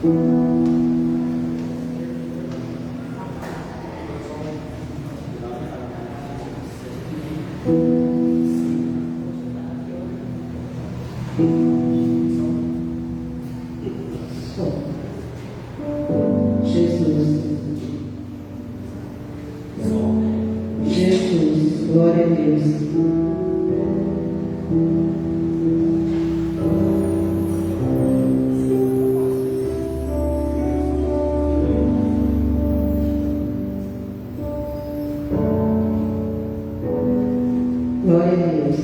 Glória a Deus. Glória a Deus.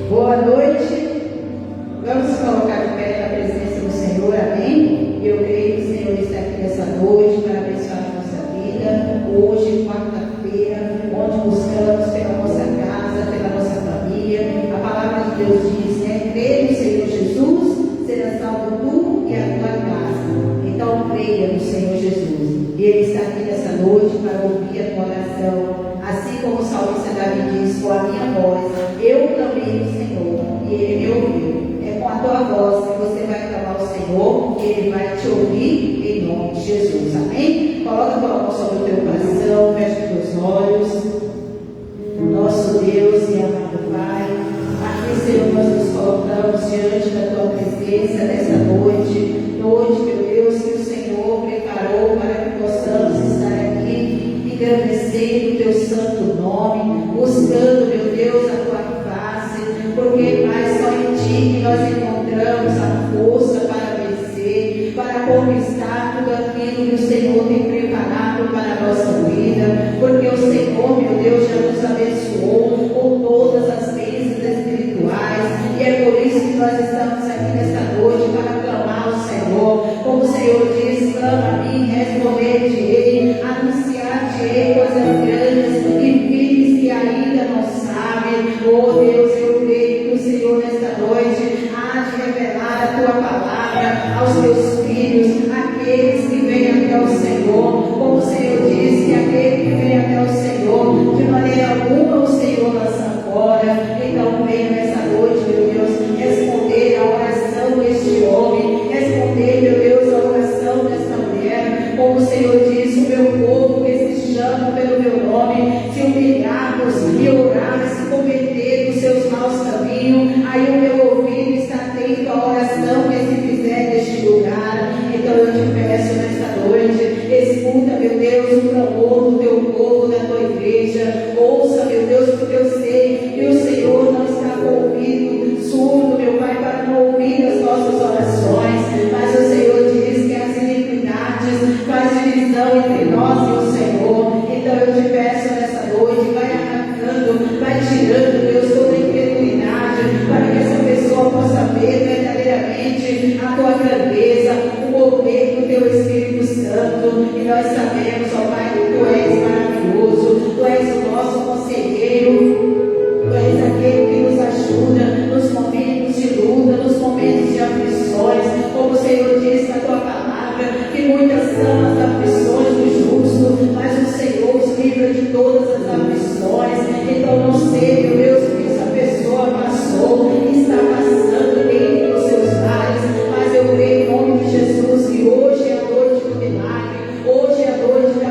Boa noite. Vamos colocar o pé na presença do Senhor, amém? Eu creio que o Senhor está aqui nessa noite para abençoar a nossa vida. Hoje, quarta-feira, onde buscamos pela nossa casa, pela nossa família. A palavra de Deus diz, né? Crê no Senhor Jesus, será salvo tu e a tua casa. Então, creia no Senhor Jesus. E Ele está aqui nessa noite para ouvir a tua oração. Assim como o salmista Davi diz, com a minha voz, eu clamei ao Senhor e Ele me ouviu. É com a tua voz que você vai clamar ao Senhor e Ele vai te ouvir em nome de Jesus. Amém? Coloca a tua mão sobre o teu coração, fecha os teus olhos. Nosso Deus e amado Pai, aqui, Senhor, nós nos colocamos diante da tua presença nessa noite. Noite, meu Deus, que o Senhor preparou para que possamos estar aqui, engrandecendo o teu santo nome, buscando, meu Deus, a tua face, porque, Pai, só em ti que nós encontramos a força para vencer, para conquistar tudo aquilo que o Senhor tem preparado para a nossa vida, porque o Senhor, meu Deus, já nos abençoou com todas as bênçãos espirituais, e é por isso que nós estamos aqui nesta noite para clamar ao Senhor, como o Senhor diz, clama a mim, responder-te-ei, anunciar-te-ei coisas grandes e firmes que ainda não sabem. Oh Deus, eu creio que o Senhor nesta noite há de revelar a tua palavra aos teus filhos, aqueles que vêm até o Senhor, como o Senhor disse, que aquele que vem até o Senhor, de maneira alguma o Senhor lança fora. Então venha nessa noite, meu Deus, responder a oração deste homem, responder, meu Deus, a oração desta mulher, como o Senhor disse, o meu povo que se chama pelo meu nome, se humilharmos e orar, se converter dos seus maus caminhos, aí o meu ouvido está atento à oração que se fizer neste lugar. Então eu te peço nesta noite, escuta, meu Deus, o clamor do teu povo, da tua igreja, ouça, meu Deus, porque eu sei que o Senhor não está com o ouvido surdo, meu Pai, para não ouvir as nossas orações, mas o Senhor diz que as iniquidades faz divisão entre nós e o Senhor. Então eu te peço nessa noite, vai arrancando, vai tirando, Deus, toda incredulidade, para que essa pessoa possa ver verdadeiramente a tua grandeza, o mover do teu Espírito Santo. E nós sabemos, ó Pai, que tu és maravilhoso, tu és o nosso conselheiro, tu és aquele que nos ajuda nos momentos de luta, nos momentos de aflições, como o Senhor diz na tua palavra, que muitas são as aflições do justo, mas o Senhor os livra de todas as aflições. Então não sei, meu Deus, o que essa pessoa passou e está passando dentro dos seus lares, mas eu creio em nome de Jesus que hoje é a noite do milagre, hoje é a noite da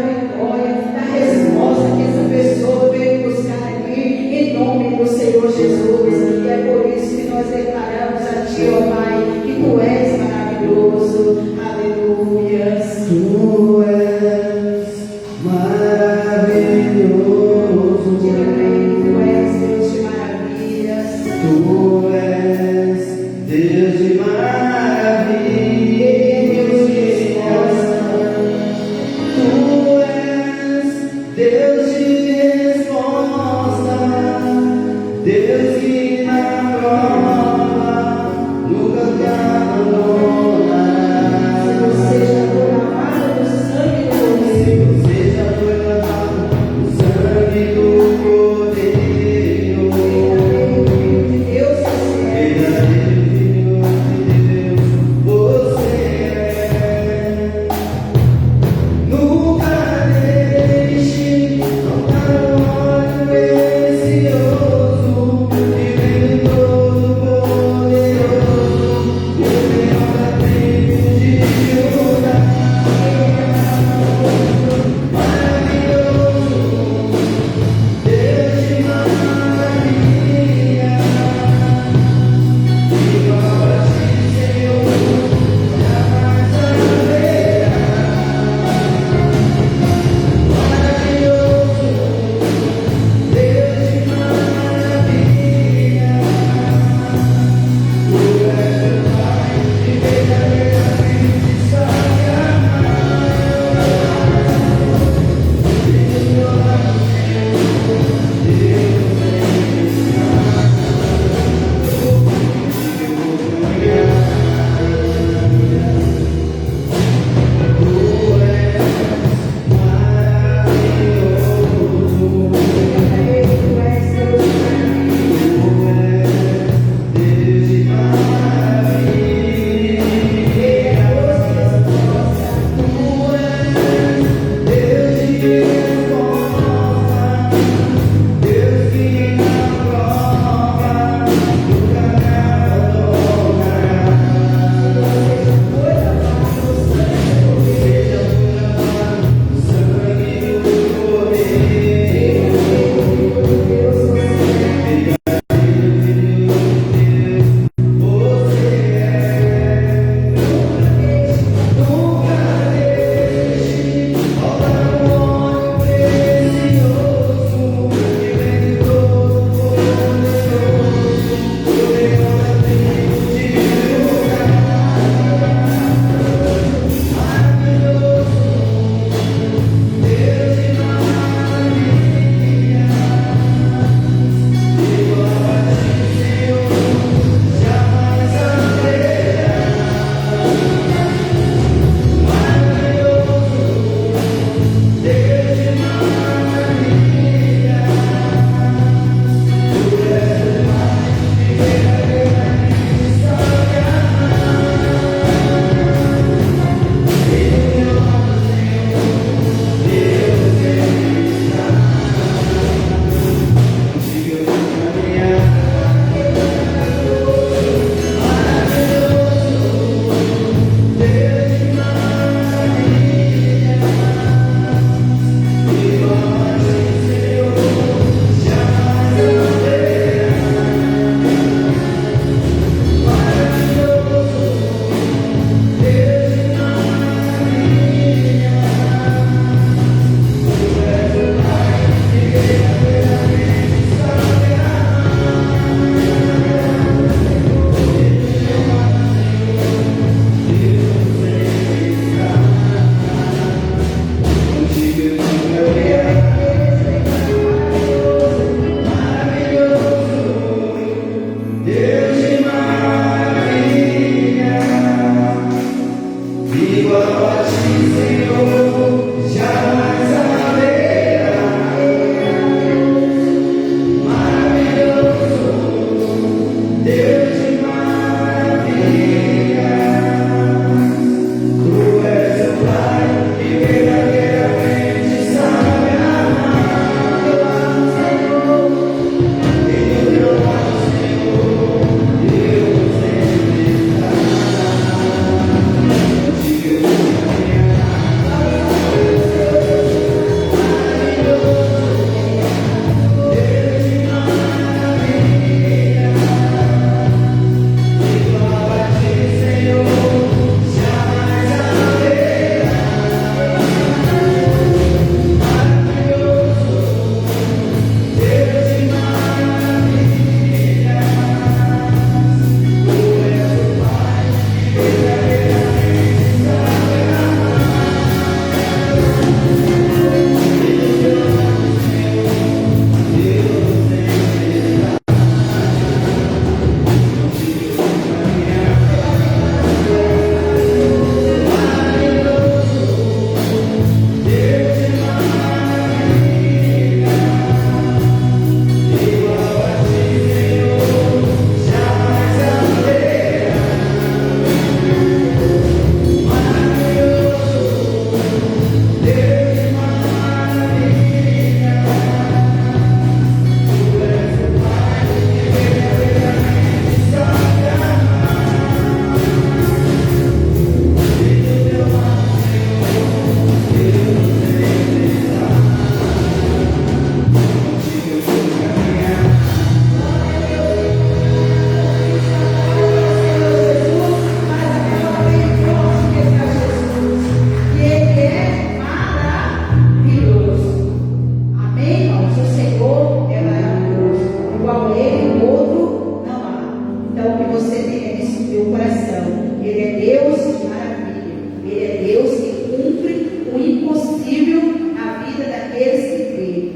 meu coração. Ele é Deus de maravilha. Ele é Deus que cumpre o impossível na vida daqueles que creem.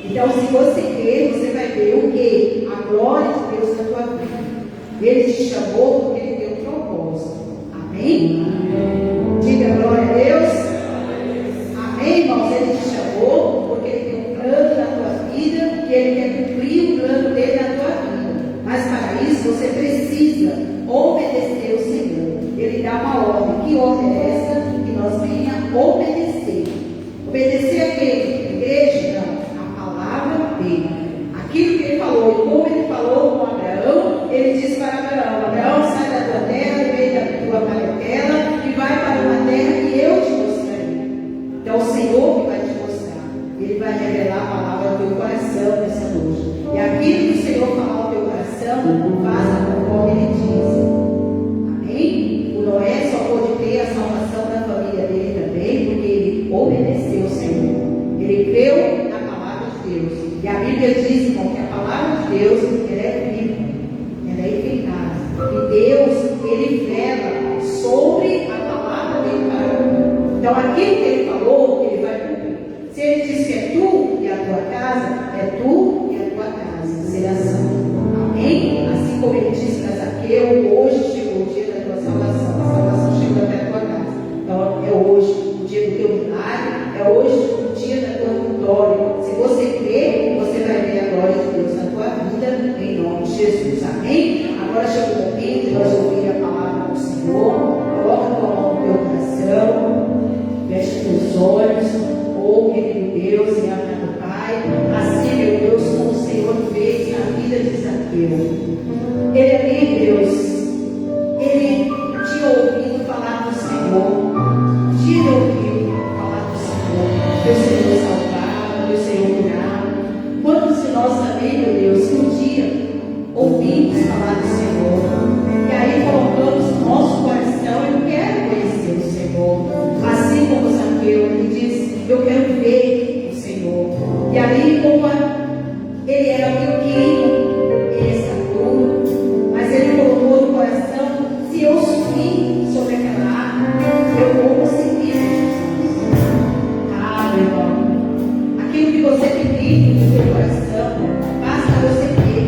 Então, se você crer, você vai ver o quê? A glória de Deus na tua vida. Ele te chamou porque Ele tem um propósito. Amém? Diga glória a Deus. Amém, irmãos? Ele te chamou porque Ele tem um plano na tua vida e Ele quer cumprir o plano dele na tua vida. Mas para isso você precisa obedecer o Senhor. Ele dá uma ordem. Que ordem é essa? Que nós venha obedecer. Obedecer a quem? Igreja? Não. A palavra dele. Aquilo que Ele falou. E como Ele falou com Abraão, Ele disse para Abraão: Abraão, sai da tua terra, do meio da tua parentela e vai para uma terra que eu te mostrarei. Então o Senhor que vai te mostrar. Ele vai revelar a palavra ao teu coração nessa noite. E aquilo que o Senhor falar ao teu coração, faça conforme Ele diz. Amém? O Noé só pôde ter a salvação da família dele também, porque ele obedeceu ao Senhor. Ele creu na palavra de Deus. E a Bíblia diz, irmão, que a palavra de Deus, ela é viva, ela é eficaz. E Deus, Ele vela sobre a palavra dele para cumprir. Então aquilo que Ele falou, Ele vai cumprir. Se Ele diz que é tu e a tua casa, é tu e a tua casa. Será salvo. Amém? Assim como Ele disse para Zaqueu, hoje chegou o dia da tua salvação. A salvação chegou até a tua casa. Então é hoje o dia do teu milagre, é hoje o dia da tua vitória. Se você crer, você vai ver a glória de Deus na tua vida, em nome de Jesus. Amém? Agora chega o momento de nós ouvir a palavra do Senhor. Coloca a tua mão no teu coração, fecha teus olhos, ouve, querido Deus, e abre do Pai. Assim, meu Deus, como o Senhor fez na vida de Zaqueu. Ele ali, Deus, ele tinha ouvido falar do Senhor, tinha ouvido falar do Senhor, meu Senhor salvava, meu Senhor curava. Quantos de nós também, meu Deus, que um dia ouvimos falar do Senhor, e aí colocamos no nosso coração: eu quero conhecer o Senhor. Assim como Zaqueu, ele diz: eu quero ver o Senhor. E ali, como ele era pequeno, ele estatura, mas ele colocou no coração: se eu subir sobre aquela árvore, eu vou conseguir Jesus. Ah, meu irmão, aquilo que você pedir no seu coração, basta você ter.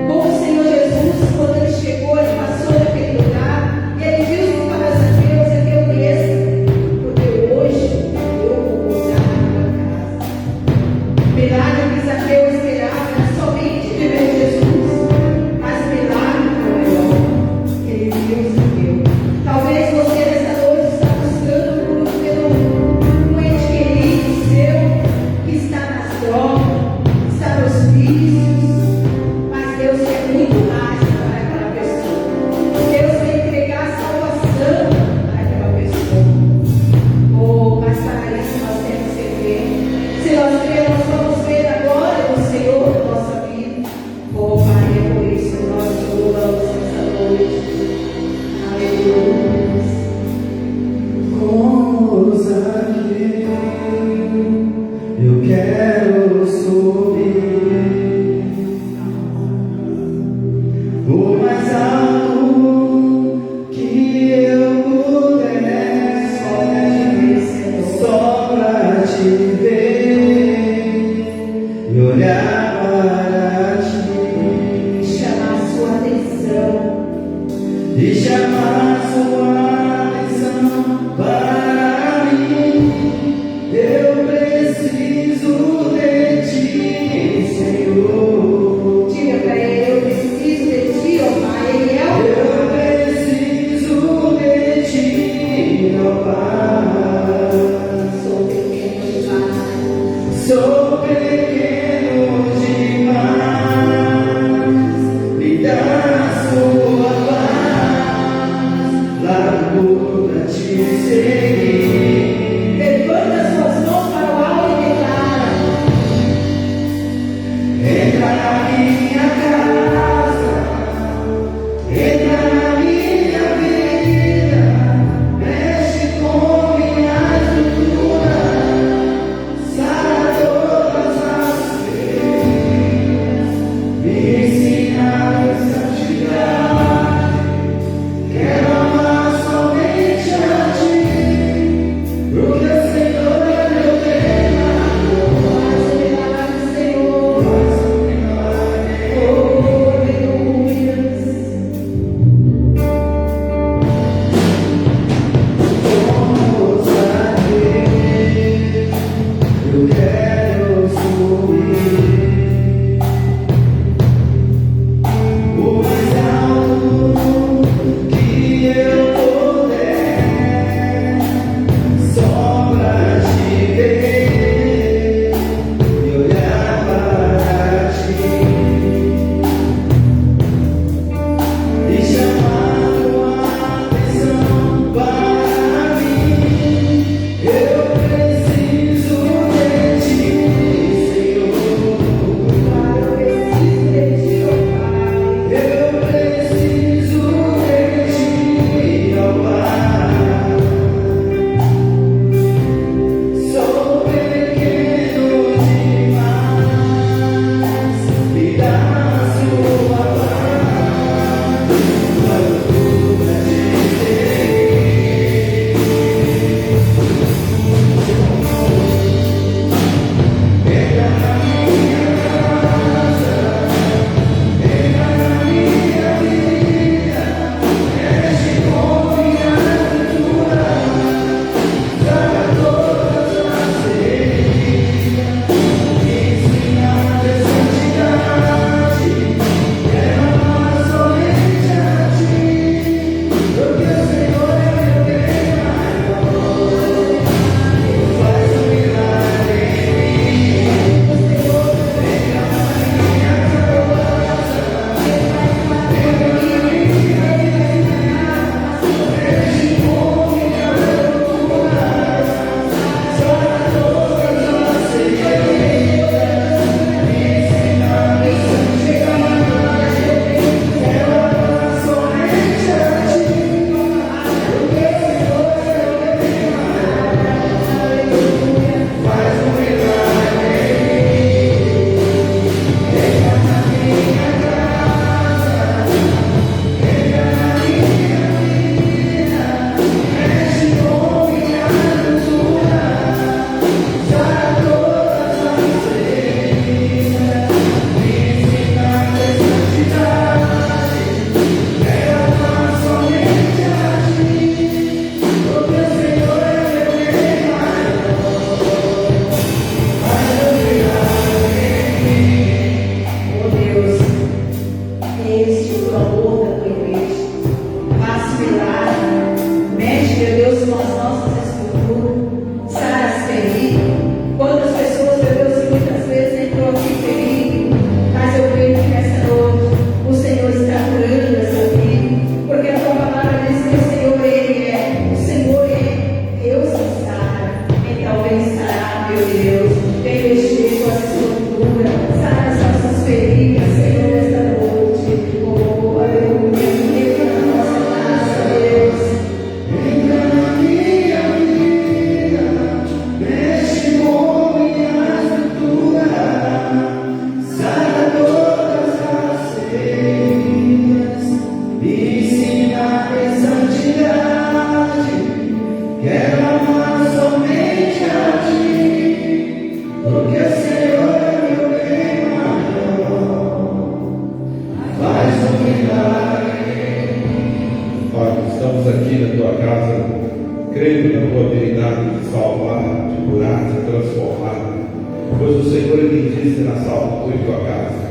Como o Senhor Jesus, quando ele chegou, ele passou naquele lugar, e ele disse para Zaqueu: Zaqueu, desça, porque hoje eu vou pousar na tua casa. O milagre que Zaqueu esperava era somente de ver Jesus, mas o milagre foi maior. Ele viu Zaqueu. Talvez você nessa noite está buscando por um ente querido seu que está nas drogas, está nos vícios, mas Deus quer muito mais para aquela pessoa. Deus quer entregar a salvação para aquela pessoa. Oh, mas para isso nós temos que ver. Se nós cremos, nós vamos ver a glória do Senhor na nossa vida. Oh, Pai, é por isso que nós te louvamos nessa noite. Aleluia. Como Zaqueu, eu quero subir o mais alto que eu puder, só pra te ver e olhar para ti, Chamar a sua atenção. e chamar sua atenção para mim. Eu preciso de ti, Senhor. Diga para ele: eu preciso de ti, ó Pai. Ele é o Eu preciso de ti, ó Pai. sou pequeno demais. Sou pequeno demais. Me dá a sua paz. ensina em santidade. Quero amar somente a ti, porque o Senhor é meu bem maior. Faz um milagre. Pai, estamos aqui na tua casa, crendo na tua habilidade de salvar, de curar, de transformar. Pois o Senhor é quem disse na salva em tua casa.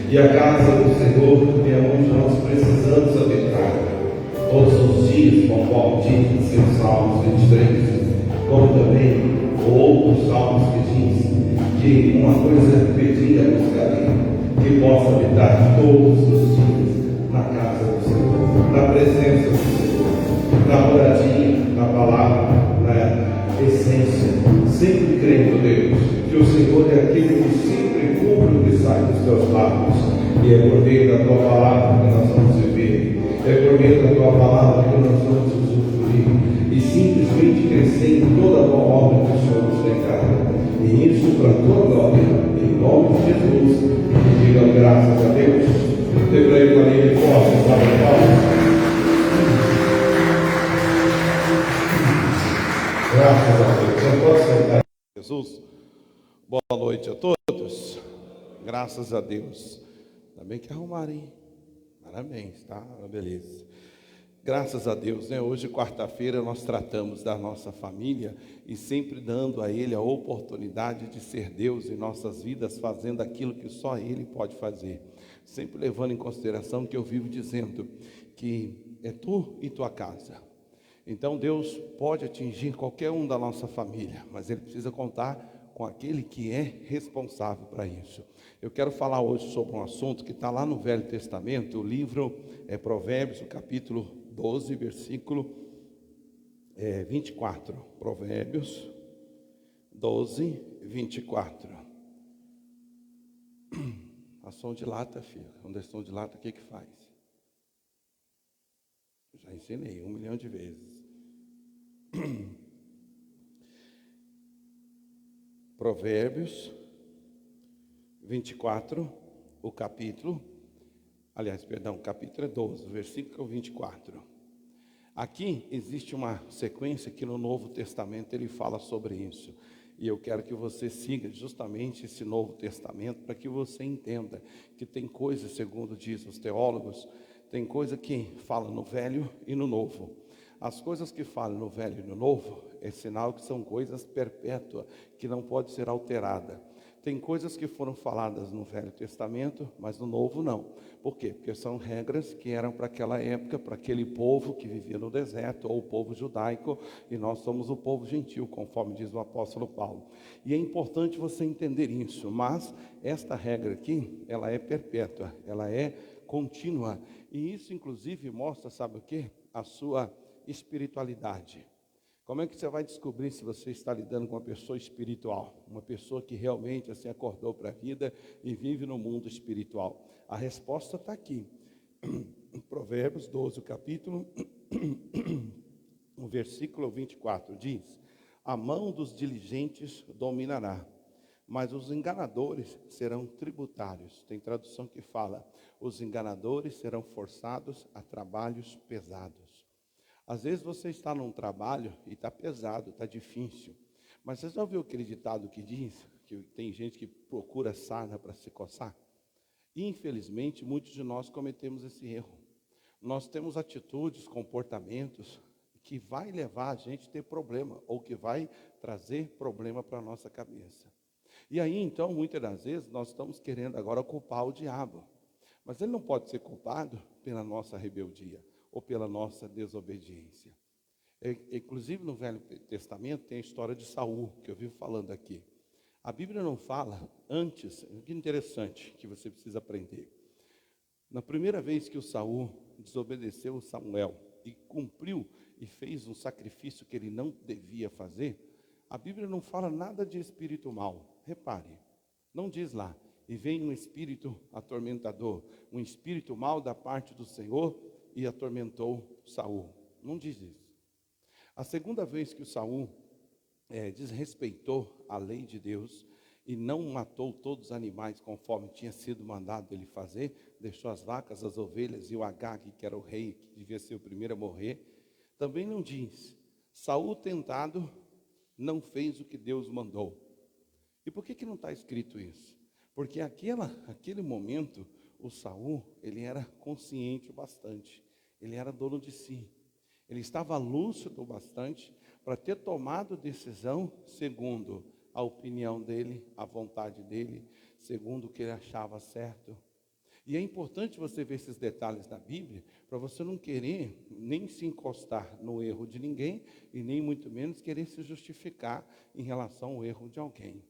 E a casa do Senhor é onde nós precisamos habitar todos os dias, conforme diz em Salmos 23, como também outros salmos que diz que uma coisa pedida buscarei, que possa habitar todos os dias na casa do Senhor, na presença do Senhor, na moradia, na palavra, na essência, sempre crendo, Deus, que o Senhor é aquele que sempre cumpre o que sai dos teus lábios, e é por meio da tua palavra que nós vamos viver, é por meio da tua palavra que nós vamos usufruir, e simplesmente crescer em toda a boa obra que o Senhor nos tem dado, e isso para a tua glória, em nome de Jesus, e digam graças a Deus. Dê para ele uma linha de força, salve a palmas. Graças a Deus. Você pode sentar. Jesus, boa noite a todos. Graças a Deus. Ainda bem que arrumaram, hein? Parabéns, tá? Beleza. Graças a Deus, né? Hoje, quarta-feira, nós tratamos da nossa família e sempre dando a Ele a oportunidade de ser Deus em nossas vidas, fazendo aquilo que só Ele pode fazer. Sempre levando em consideração que eu vivo dizendo que é tu e tua casa. Então Deus pode atingir qualquer um da nossa família, mas Ele precisa contar com aquele que é responsável para isso. Eu quero falar hoje sobre um assunto que está lá no Velho Testamento, o livro Provérbios, o capítulo 12, versículo 24. Provérbios 12, 24. A som de lata, filho. Quando é som de lata, o que que faz? Já ensinei 1 milhão de vezes. Provérbios 24, o capítulo, o capítulo é 12, o versículo 24. Aqui existe uma sequência que no Novo Testamento ele fala sobre isso. E eu quero que você siga justamente esse Novo Testamento para que você entenda que tem coisas, segundo diz os teólogos, tem coisa que fala no Velho e no Novo. As coisas que falam no Velho e no Novo é sinal que são coisas perpétuas, que não pode ser alterada. Tem coisas que foram faladas no Velho Testamento, mas no Novo não. Por quê? Porque são regras que eram para aquela época, para aquele povo que vivia no deserto, ou o povo judaico, e nós somos o povo gentil, conforme diz o apóstolo Paulo. E é importante você entender isso, mas esta regra aqui, ela é perpétua, ela é contínua. E isso, inclusive, mostra, sabe o quê? A sua espiritualidade. Como é que você vai descobrir se você está lidando com uma pessoa espiritual? Uma pessoa que realmente assim acordou para a vida e vive no mundo espiritual. A resposta está aqui. Em Provérbios 12, o capítulo, o versículo 24, diz: a mão dos diligentes dominará, mas os enganadores serão tributários. Tem tradução que fala: os enganadores serão forçados a trabalhos pesados. Às vezes você está num trabalho e está pesado, está difícil. Mas você já ouviu aquele ditado que diz que tem gente que procura sarna para se coçar? E, infelizmente, muitos de nós cometemos esse erro. Nós temos atitudes, comportamentos que vai levar a gente a ter problema, ou que vai trazer problema para a nossa cabeça. E aí, então, muitas das vezes, nós estamos querendo agora culpar o diabo. Mas ele não pode ser culpado pela nossa rebeldia ou pela nossa desobediência. Inclusive no Velho Testamento tem a história de Saul, que eu vivo falando aqui. A Bíblia não fala antes, que interessante que você precisa aprender. Na primeira vez que o Saul desobedeceu o Samuel e cumpriu e fez um sacrifício que ele não devia fazer, a Bíblia não fala nada de espírito mau. Repare, não diz lá: e vem um espírito atormentador, um espírito mau da parte do Senhor e atormentou Saul. Não diz isso. A segunda vez que o Saul desrespeitou a lei de Deus e não matou todos os animais conforme tinha sido mandado ele fazer, deixou as vacas, as ovelhas e o Agag, que era o rei, que devia ser o primeiro a morrer. Também não diz: Saul tentado não fez o que Deus mandou. E por que não está escrito isso? Porque aquele momento, o Saul, ele era consciente o bastante, ele era dono de si, ele estava lúcido o bastante para ter tomado decisão segundo a opinião dele, a vontade dele, segundo o que ele achava certo. E é importante você ver esses detalhes da Bíblia, para você não querer nem se encostar no erro de ninguém, e nem muito menos querer se justificar em relação ao erro de alguém.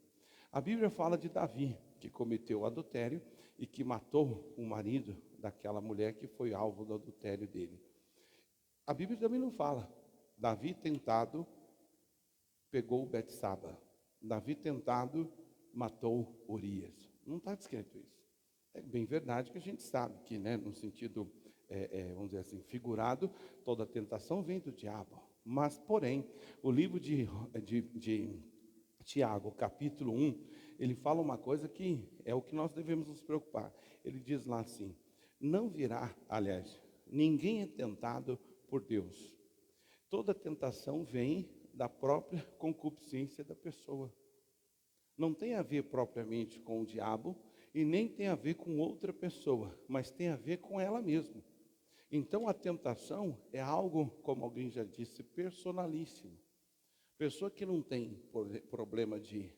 A Bíblia fala de Davi, que cometeu adultério e que matou o marido daquela mulher que foi alvo do adultério dele. A Bíblia também não fala: Davi tentado pegou Betsaba. Davi tentado matou Urias. Não está escrito isso. É bem verdade que a gente sabe que, né, no sentido, vamos dizer assim, figurado, toda tentação vem do diabo. Mas, porém, o livro de Tiago, capítulo 1, ele fala uma coisa que é o que nós devemos nos preocupar. Ele diz lá assim: não virá, aliás, ninguém é tentado por Deus. Toda tentação vem da própria concupiscência da pessoa. Não tem a ver propriamente com o diabo e nem tem a ver com outra pessoa, mas tem a ver com ela mesma. Então a tentação é algo, como alguém já disse, personalíssimo. Pessoa que não tem problema de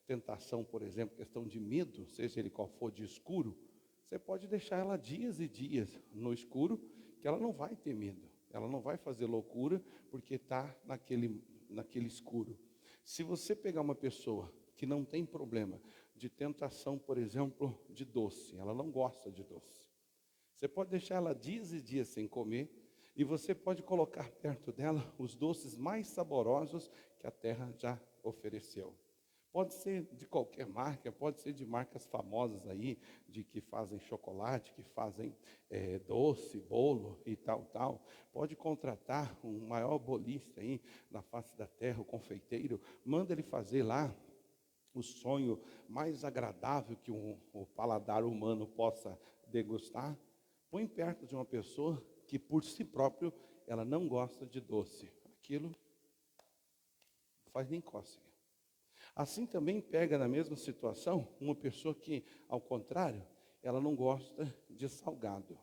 tentação, por exemplo, questão de medo, seja ele qual for, de escuro, você pode deixar ela dias e dias no escuro, que ela não vai ter medo, ela não vai fazer loucura, porque está naquele escuro. Se você pegar uma pessoa que não tem problema de tentação, por exemplo, de doce, ela não gosta de doce, você pode deixar ela dias e dias sem comer, e você pode colocar perto dela os doces mais saborosos que a terra já ofereceu. Pode ser de qualquer marca, pode ser de marcas famosas aí, de que fazem chocolate, que fazem doce, bolo e tal. Pode contratar um maior bolista aí na face da terra, o confeiteiro, manda ele fazer lá o sonho mais agradável que o paladar humano possa degustar. Põe perto de uma pessoa que por si próprio ela não gosta de doce. Aquilo não faz nem cócega. Assim também pega na mesma situação uma pessoa que, ao contrário, ela não gosta de salgado.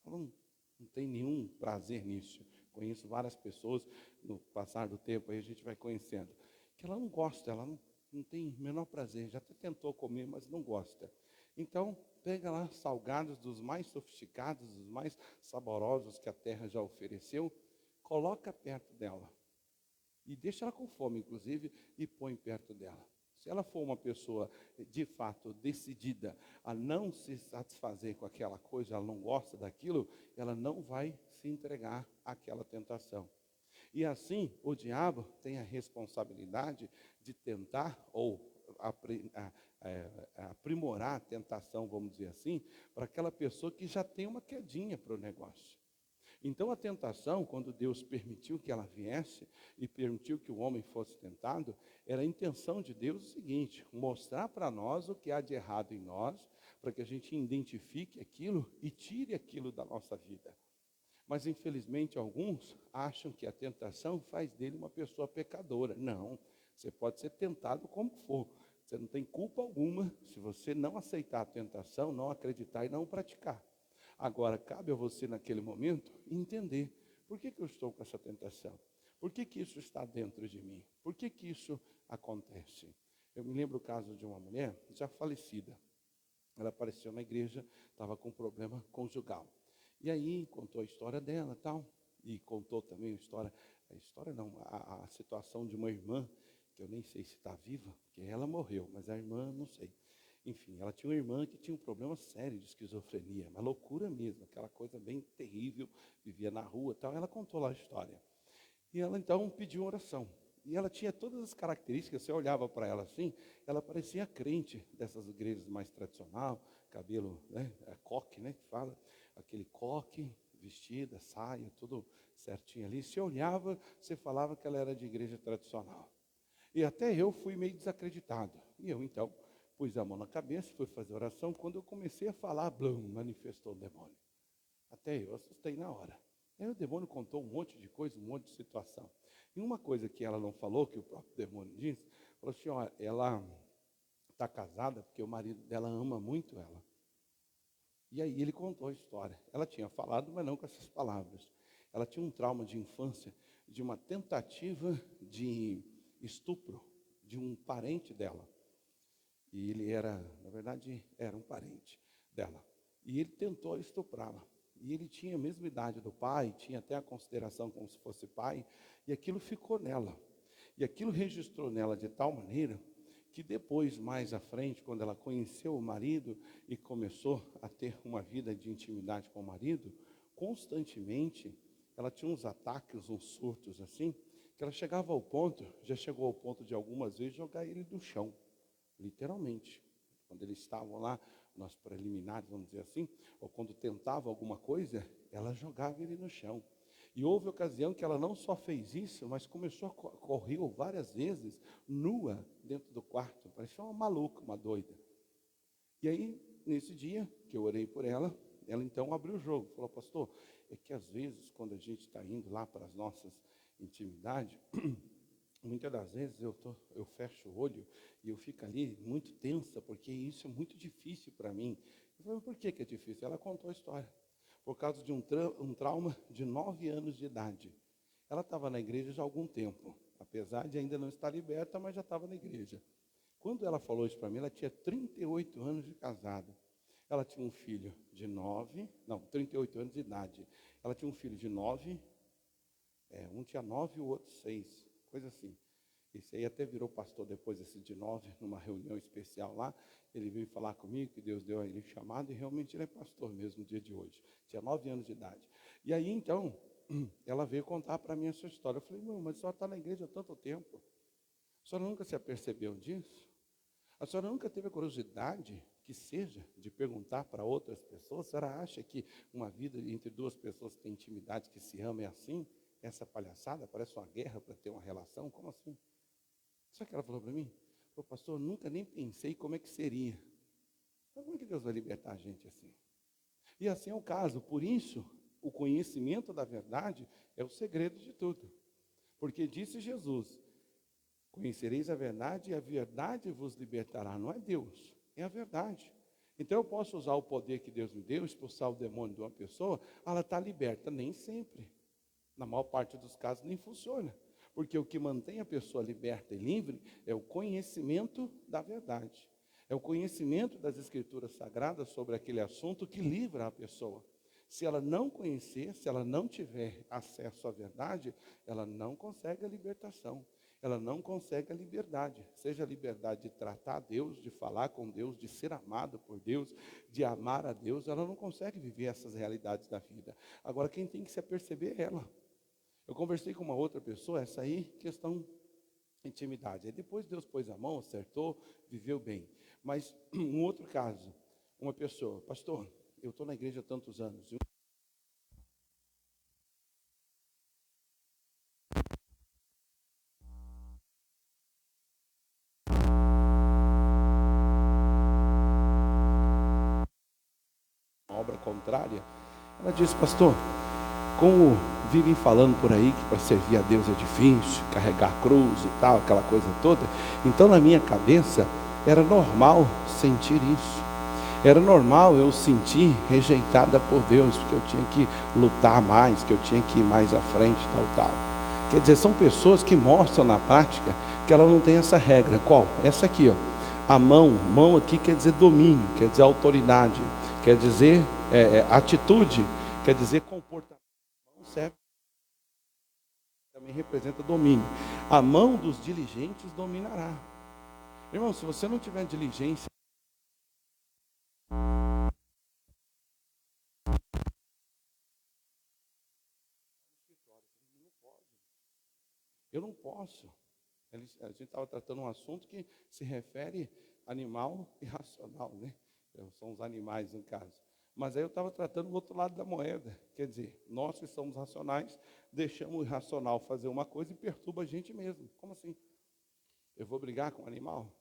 Ela não tem nenhum prazer nisso. Conheço várias pessoas, no passar do tempo aí a gente vai conhecendo, que ela não gosta, ela não tem o menor prazer, já até tentou comer, mas não gosta. Então, pega lá salgados dos mais sofisticados, dos mais saborosos que a terra já ofereceu, coloca perto dela. E deixa ela com fome, inclusive, e põe perto dela. Se ela for uma pessoa, de fato, decidida a não se satisfazer com aquela coisa, ela não gosta daquilo, ela não vai se entregar àquela tentação. E assim, o diabo tem a responsabilidade de tentar ou aprimorar a tentação, vamos dizer assim, para aquela pessoa que já tem uma quedinha para o negócio. Então a tentação, quando Deus permitiu que ela viesse e permitiu que o homem fosse tentado, era a intenção de Deus o seguinte: mostrar para nós o que há de errado em nós, para que a gente identifique aquilo e tire aquilo da nossa vida. Mas infelizmente alguns acham que a tentação faz dele uma pessoa pecadora. Não, você pode ser tentado como for. Você não tem culpa alguma se você não aceitar a tentação, não acreditar e não praticar. Agora, cabe a você naquele momento entender: por que eu estou com essa tentação? Por que isso está dentro de mim? Por que isso acontece? Eu me lembro o caso de uma mulher já falecida. Ela apareceu na igreja, estava com um problema conjugal. E aí contou a história dela tal, e contou também a situação de uma irmã, que eu nem sei se está viva, porque ela morreu, mas a irmã não sei. Enfim, ela tinha uma irmã que tinha um problema sério de esquizofrenia, uma loucura mesmo, aquela coisa bem terrível, vivia na rua tal. Ela contou lá a história. E ela então pediu oração. E ela tinha todas as características, você olhava para ela assim, ela parecia crente dessas igrejas mais tradicional, cabelo, né, coque, né, que fala, aquele coque, vestida, saia, tudo certinho ali. Se olhava, você falava que ela era de igreja tradicional. E até eu fui meio desacreditado. E eu então pus a mão na cabeça, fui fazer oração. Quando eu comecei a falar, blum, manifestou o demônio. Até eu assustei na hora. Aí o demônio contou um monte de coisa, um monte de situação. E uma coisa que ela não falou, que o próprio demônio disse, falou assim, ó, ela está casada porque o marido dela ama muito ela. E aí ele contou a história. Ela tinha falado, mas não com essas palavras. Ela tinha um trauma de infância, de uma tentativa de estupro de um parente dela. E ele era, na verdade, era um parente dela. E ele tentou estuprá-la. E ele tinha a mesma idade do pai, tinha até a consideração como se fosse pai, e aquilo ficou nela. E aquilo registrou nela de tal maneira que depois, mais à frente, quando ela conheceu o marido e começou a ter uma vida de intimidade com o marido, constantemente ela tinha uns ataques, uns surtos assim, que ela chegava ao ponto, já chegou ao ponto de algumas vezes jogar ele do chão, literalmente. Quando eles estavam lá, nos preliminares, vamos dizer assim, ou quando tentava alguma coisa, ela jogava ele no chão. E houve ocasião que ela não só fez isso, mas correu várias vezes, nua, dentro do quarto. Parecia uma maluca, uma doida. E aí, nesse dia que eu orei por ela, ela então abriu o jogo. Falou, pastor, é que às vezes, quando a gente está indo lá para as nossas intimidades, muitas das vezes eu fecho o olho e eu fico ali muito tensa, porque isso é muito difícil para mim. Eu falei, por que é difícil? Ela contou a história. Por causa de um trauma de 9 anos de idade. Ela estava na igreja já há algum tempo, apesar de ainda não estar liberta, mas já estava na igreja. Quando ela falou isso para mim, ela tinha 38 anos de casada. Ela tinha um filho de 38 anos de idade. Ela tinha um filho de 9, um tinha 9 e o outro 6, coisa assim. Esse aí até virou pastor depois, esse de 9, numa reunião especial lá. Ele veio falar comigo que Deus deu a ele chamado e realmente ele é pastor mesmo no dia de hoje. Tinha 9 anos de idade. E aí então, ela veio contar para mim essa história. Eu falei, mas a senhora está na igreja há tanto tempo. A senhora nunca se apercebeu disso? A senhora nunca teve a curiosidade, que seja, de perguntar para outras pessoas? A senhora acha que uma vida entre duas pessoas que têm intimidade, que se ama, é assim? Essa palhaçada parece uma guerra para ter uma relação? Como assim? Sabe o que ela falou para mim? Falou, pastor, nunca nem pensei como é que seria. Mas como é que Deus vai libertar a gente assim? E assim é o caso. Por isso, o conhecimento da verdade é o segredo de tudo. Porque disse Jesus, conhecereis a verdade e a verdade vos libertará. Não é Deus, é a verdade. Então eu posso usar o poder que Deus me deu, expulsar o demônio de uma pessoa, ela está liberta. Nem sempre. Na maior parte dos casos nem funciona. Porque o que mantém a pessoa liberta e livre é o conhecimento da verdade. É o conhecimento das Escrituras Sagradas sobre aquele assunto que livra a pessoa. Se ela não conhecer, se ela não tiver acesso à verdade, ela não consegue a libertação. Ela não consegue a liberdade. Seja a liberdade de tratar a Deus, de falar com Deus, de ser amado por Deus, de amar a Deus. Ela não consegue viver essas realidades da vida. Agora, quem tem que se aperceber é ela. Eu conversei com uma outra pessoa, essa aí, questão intimidade. Aí depois Deus pôs a mão, acertou, viveu bem. Mas um outro caso, uma pessoa, pastor, eu estou na igreja há tantos anos. Uma obra contrária. Ela disse, pastor, como vivem falando por aí que para servir a Deus é difícil, carregar cruz e tal, aquela coisa toda. Então na minha cabeça era normal sentir isso. Era normal eu sentir rejeitada por Deus, porque eu tinha que lutar mais, que eu tinha que ir mais à frente, tal. Quer dizer, são pessoas que mostram na prática que ela não tem essa regra. Qual? Essa aqui, ó. A mão aqui quer dizer domínio, quer dizer autoridade, quer dizer atitude, quer dizer comportamento. Não serve. Também representa domínio. A mão dos diligentes dominará. Irmão, se você não tiver diligência, eu não posso. A gente estava tratando um assunto que se refere animal e racional, né? São os animais, no caso. Mas aí eu estava tratando o outro lado da moeda. Quer dizer, nós que somos racionais, deixamos o irracional fazer uma coisa e perturba a gente mesmo. Como assim? Eu vou brigar com o animal?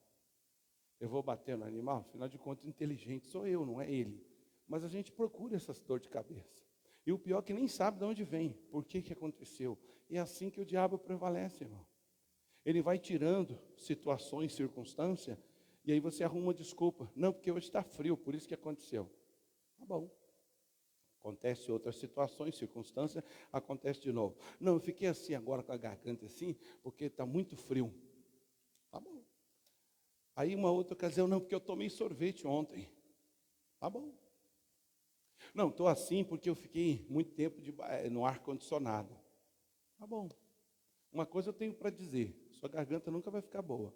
Eu vou bater no animal? Afinal de contas, inteligente sou eu, não é ele. Mas a gente procura essas dor de cabeça. E o pior é que nem sabe de onde vem, por que aconteceu. E é assim que o diabo prevalece, irmão. Ele vai tirando situações, circunstâncias, e aí você arruma uma desculpa. Não, porque hoje está frio, por isso que aconteceu. Tá bom. Acontece outras situações, circunstâncias, acontece de novo. Não, eu fiquei assim agora com a garganta assim, porque está muito frio. Tá bom. Aí uma outra ocasião, não, porque eu tomei sorvete ontem. Tá bom. Não, estou assim porque eu fiquei muito tempo no ar-condicionado. Tá bom. Uma coisa eu tenho para dizer, sua garganta nunca vai ficar boa.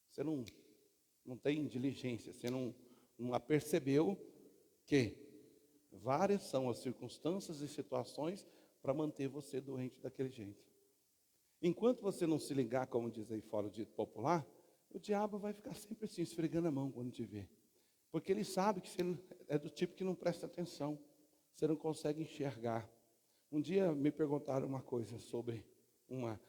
Você não tem diligência, você não apercebeu que várias são as circunstâncias e situações para manter você doente daquele jeito. Enquanto você não se ligar, como diz aí fora o dito popular, o diabo vai ficar sempre assim, esfregando a mão quando te vê. Porque ele sabe que você é do tipo que não presta atenção. Você não consegue enxergar. Um dia me perguntaram uma coisa sobre uma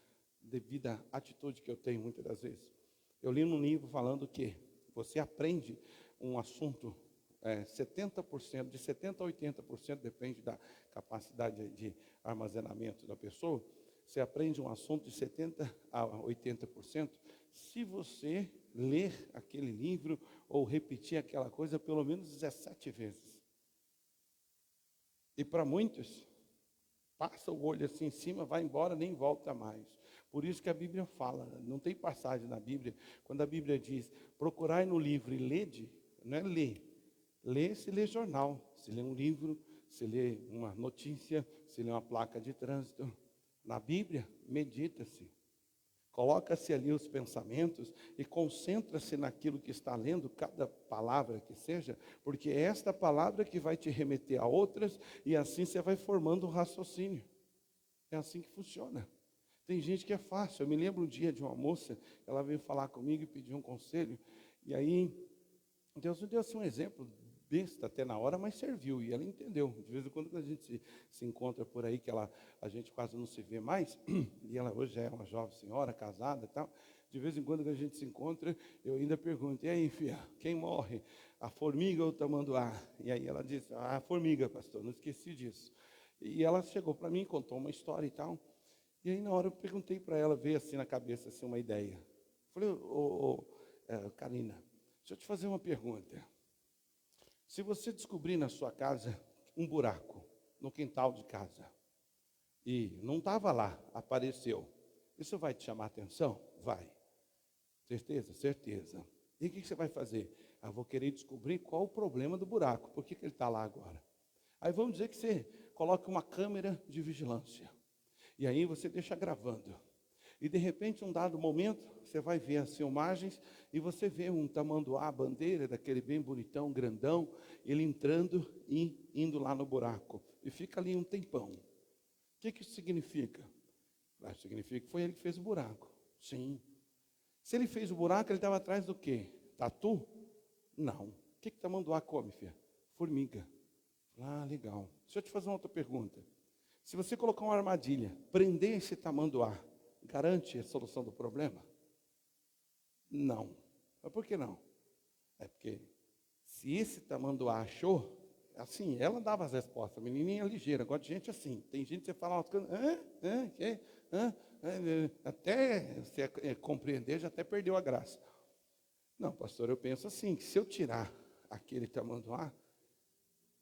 devida atitude que eu tenho muitas das vezes. Eu li num livro falando que você aprende um assunto 70%, de 70% a 80%, depende da capacidade de armazenamento da pessoa. Você aprende um assunto de 70% a 80% se você ler aquele livro ou repetir aquela coisa pelo menos 17 vezes. E para muitos, passa o olho assim em cima, vai embora, nem volta mais. Por isso que a Bíblia fala, não tem passagem na Bíblia, quando a Bíblia diz, procurai no livro e lede, não é ler. Ler se lê jornal, se lê um livro, se lê uma notícia, se lê uma placa de trânsito. Na Bíblia, medita-se. Coloca-se ali os pensamentos e concentra-se naquilo que está lendo, cada palavra que seja, porque é esta palavra que vai te remeter a outras e assim você vai formando um raciocínio. É assim que funciona. Tem gente que é fácil. Eu me lembro um dia de uma moça, ela veio falar comigo e pediu um conselho, e aí Deus me deu assim um exemplo besta até na hora, mas serviu, e ela entendeu. De vez em quando a gente se encontra por aí, que a gente quase não se vê mais, e ela hoje é uma jovem senhora, casada e tal, de vez em quando que a gente se encontra, eu ainda pergunto, e aí, filha, quem morre? A formiga ou o tamanduá? E aí ela disse, a formiga, pastor, não esqueci disso. E ela chegou para mim, contou uma história e tal, e aí na hora eu perguntei para ela, veio assim na cabeça assim, uma ideia. Falei, Karina, deixa eu te fazer uma pergunta. Se você descobrir na sua casa um buraco no quintal de casa e não estava lá, apareceu, isso vai te chamar a atenção? Vai. Certeza? Certeza. E o que você vai fazer? Eu vou querer descobrir qual o problema do buraco, por que ele está lá agora. Aí vamos dizer que você coloca uma câmera de vigilância e aí você deixa gravando. E de repente, um dado momento, você vai ver as filmagens e você vê um tamanduá, bandeira, daquele bem bonitão, grandão, ele entrando e indo lá no buraco. E fica ali um tempão. O que isso significa? Significa que foi ele que fez o buraco. Sim. Se ele fez o buraco, ele estava atrás do quê? Tatu? Não. O que tamanduá come, filha? Formiga. Ah, legal. Deixa eu te fazer uma outra pergunta. Se você colocar uma armadilha, prender esse tamanduá, garante a solução do problema? Não. Mas por que não? É porque se esse tamanduá achou, assim, ela dava as respostas, a menininha é ligeira, gosta de gente assim. Tem gente que você fala umas coisas, até você compreender, já até perdeu a graça. Não, pastor, eu penso assim, que se eu tirar aquele tamanduá,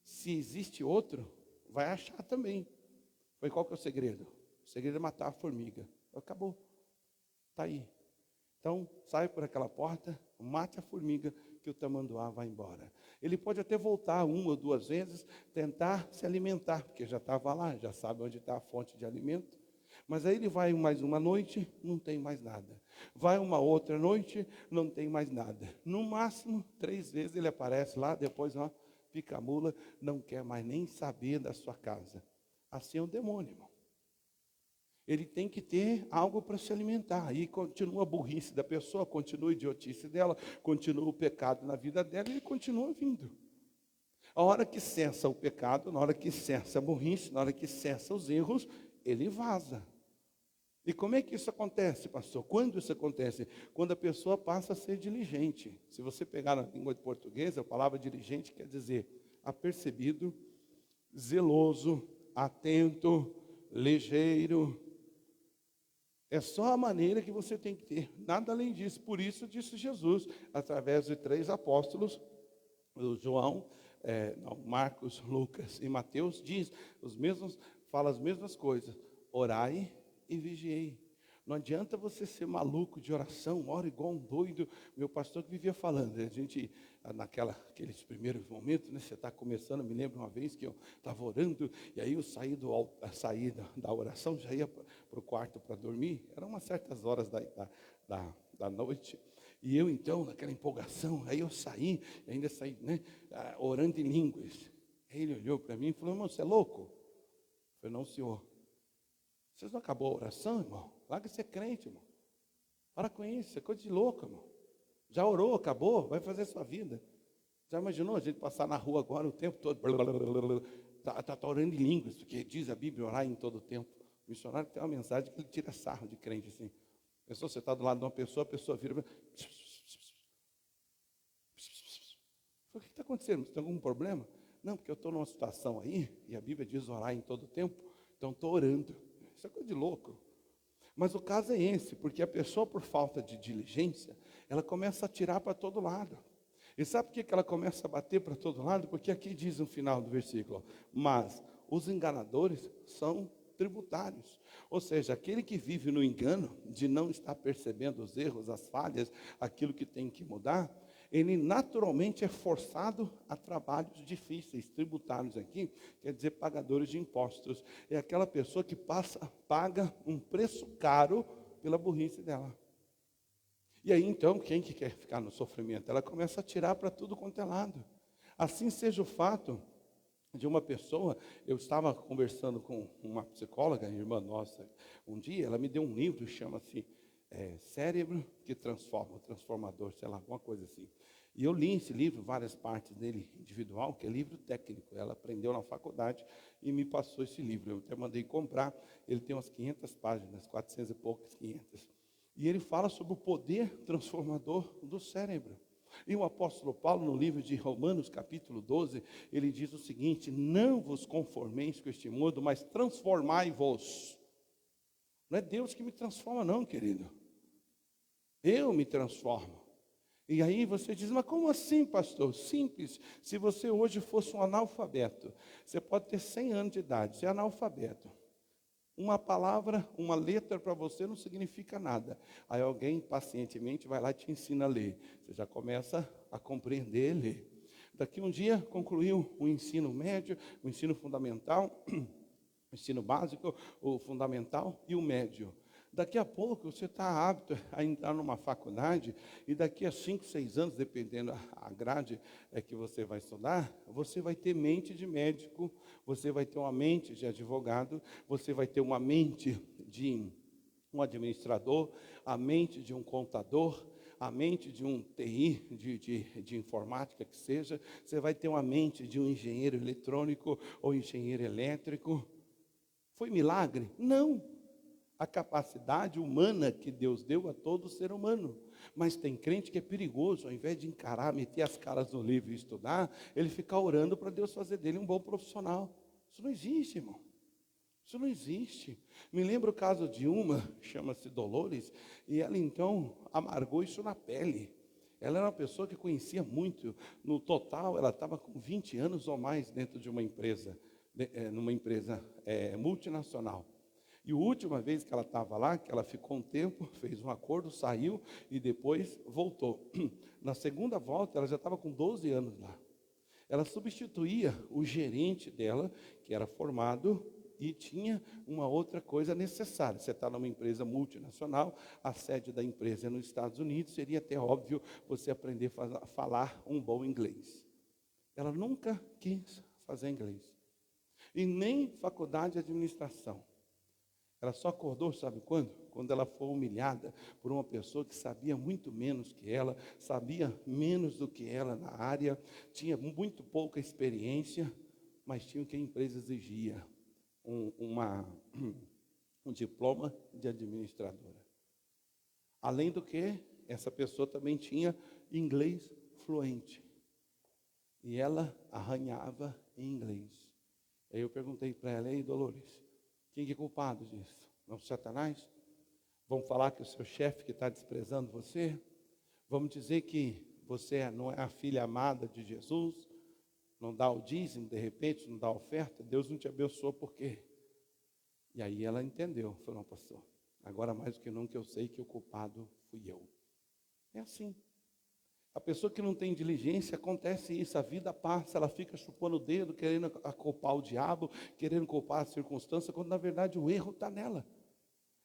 se existe outro, vai achar também. Foi qual que é o segredo? O segredo é matar a formiga. Acabou. Está aí. Então, sai por aquela porta, mate a formiga, que o tamanduá vai embora. Ele pode até voltar uma ou duas vezes, tentar se alimentar, porque já estava lá, já sabe onde está a fonte de alimento. Mas aí ele vai mais uma noite, não tem mais nada. Vai uma outra noite, não tem mais nada. No máximo, 3 vezes ele aparece lá, depois, pica a mula, não quer mais nem saber da sua casa. Assim é o demônio, irmão. Ele tem que ter algo para se alimentar. Aí continua a burrice da pessoa, continua a idiotice dela, continua o pecado na vida dela e ele continua vindo. A hora que cessa o pecado, na hora que cessa a burrice, na hora que cessa os erros, ele vaza. E como é que isso acontece, pastor? Quando isso acontece? Quando a pessoa passa a ser diligente. Se você pegar na língua portuguesa, a palavra diligente quer dizer apercebido, zeloso, atento, ligeiro. É só a maneira que você tem que ter, nada além disso. Por isso disse Jesus, através de 3 apóstolos, o João, Marcos, Lucas e Mateus, fala as mesmas coisas. Orai e vigiei. Não adianta você ser maluco de oração, ora igual um doido. Meu pastor que vivia falando, a gente, aqueles primeiros momentos, né, você está começando, me lembro uma vez que eu estava orando, e aí eu saí da oração, já ia para o quarto para dormir, eram umas certas horas da noite, e eu então, naquela empolgação, aí eu saí, ainda saí, né, orando em línguas. Aí ele olhou para mim e falou: irmão, você é louco? Eu falei: não, senhor. Vocês não acabou a oração, irmão? Larga de ser crente, irmão. Para com isso, é coisa de louco, irmão. Já orou, acabou, vai fazer sua vida. Já imaginou a gente passar na rua agora o tempo todo? Está orando em línguas, porque diz a Bíblia orar em todo o tempo. O missionário tem uma mensagem que ele tira sarro de crente assim. Pensou, você está do lado de uma pessoa, a pessoa vira. O que está acontecendo? Você tem algum problema? Não, porque eu estou numa situação aí, e a Bíblia diz orar em todo o tempo, então estou orando. Isso é coisa de louco. Mas o caso é esse, porque a pessoa, por falta de diligência, ela começa a atirar para todo lado. E sabe por que ela começa a bater para todo lado? Porque aqui diz no final do versículo: mas os enganadores são tributários. Ou seja, aquele que vive no engano, de não estar percebendo os erros, as falhas, aquilo que tem que mudar, ele naturalmente é forçado a trabalhos difíceis. Tributários aqui quer dizer pagadores de impostos. É aquela pessoa que paga um preço caro pela burrice dela. E aí então, quem que quer ficar no sofrimento? Ela começa a tirar para tudo quanto é lado. Assim seja o fato de uma pessoa. Eu estava conversando com uma psicóloga, irmã nossa, um dia, ela me deu um livro, chama-se Cérebro que Transforma, o Transformador, sei lá, alguma coisa assim. E eu li esse livro, várias partes dele individual, que é livro técnico. Ela aprendeu na faculdade e me passou esse livro. Eu até mandei comprar. Ele tem umas 500 páginas, 400 e poucas, 500. E ele fala sobre o poder transformador do cérebro. E o apóstolo Paulo, no livro de Romanos, capítulo 12, ele diz o seguinte: não vos conformeis com este mundo, mas transformai-vos. Não é Deus que me transforma não, querido. Eu me transformo. E aí você diz: mas como assim, pastor? Simples. Se você hoje fosse um analfabeto, você pode ter 100 anos de idade, você é analfabeto. Uma palavra, uma letra para você não significa nada. Aí alguém pacientemente vai lá e te ensina a ler. Você já começa a compreender e ler. Daqui um dia concluiu o ensino médio, o ensino fundamental, o ensino básico, o fundamental e o médio. Daqui a pouco você está apto a entrar numa faculdade e daqui a 5, 6 anos, dependendo a grade que você vai estudar, você vai ter mente de médico, você vai ter uma mente de advogado, você vai ter uma mente de um administrador, a mente de um contador, a mente de um TI, de informática que seja, você vai ter uma mente de um engenheiro eletrônico ou engenheiro elétrico. Foi milagre? Não. A capacidade humana que Deus deu a todo ser humano. Mas tem crente que é perigoso, ao invés de encarar, meter as caras no livro e estudar, ele fica orando para Deus fazer dele um bom profissional. Isso não existe, irmão. Isso não existe. Me lembro o caso de uma, chama-se Dolores, e ela então amargou isso na pele. Ela era uma pessoa que conhecia muito. No total, ela estava com 20 anos ou mais dentro de uma empresa, numa empresa multinacional. E a última vez que ela estava lá, que ela ficou um tempo, fez um acordo, saiu e depois voltou. Na segunda volta, ela já estava com 12 anos lá. Ela substituía o gerente dela, que era formado, e tinha uma outra coisa necessária. Você está numa empresa multinacional, a sede da empresa é nos Estados Unidos, seria até óbvio você aprender a falar um bom inglês. Ela nunca quis fazer inglês. E nem faculdade de administração. Ela só acordou, sabe quando? Quando ela foi humilhada por uma pessoa que sabia muito menos que ela, sabia menos do que ela na área, tinha muito pouca experiência, mas tinha o que a empresa exigia, um diploma de administradora. Além do que, essa pessoa também tinha inglês fluente. E ela arranhava em inglês. Aí eu perguntei para ela: ei, Dolores, quem é culpado disso? Não, Satanás? Vamos falar que o seu chefe que está desprezando você? Vamos dizer que você não é a filha amada de Jesus? Não dá o dízimo, de repente, não dá a oferta? Deus não te abençoou por quê? E aí ela entendeu. Falou: não, pastor, agora mais do que nunca eu sei que o culpado fui eu. É assim. A pessoa que não tem diligência, acontece isso, a vida passa, ela fica chupando o dedo, querendo culpar o diabo, querendo culpar a circunstância, quando na verdade o erro está nela.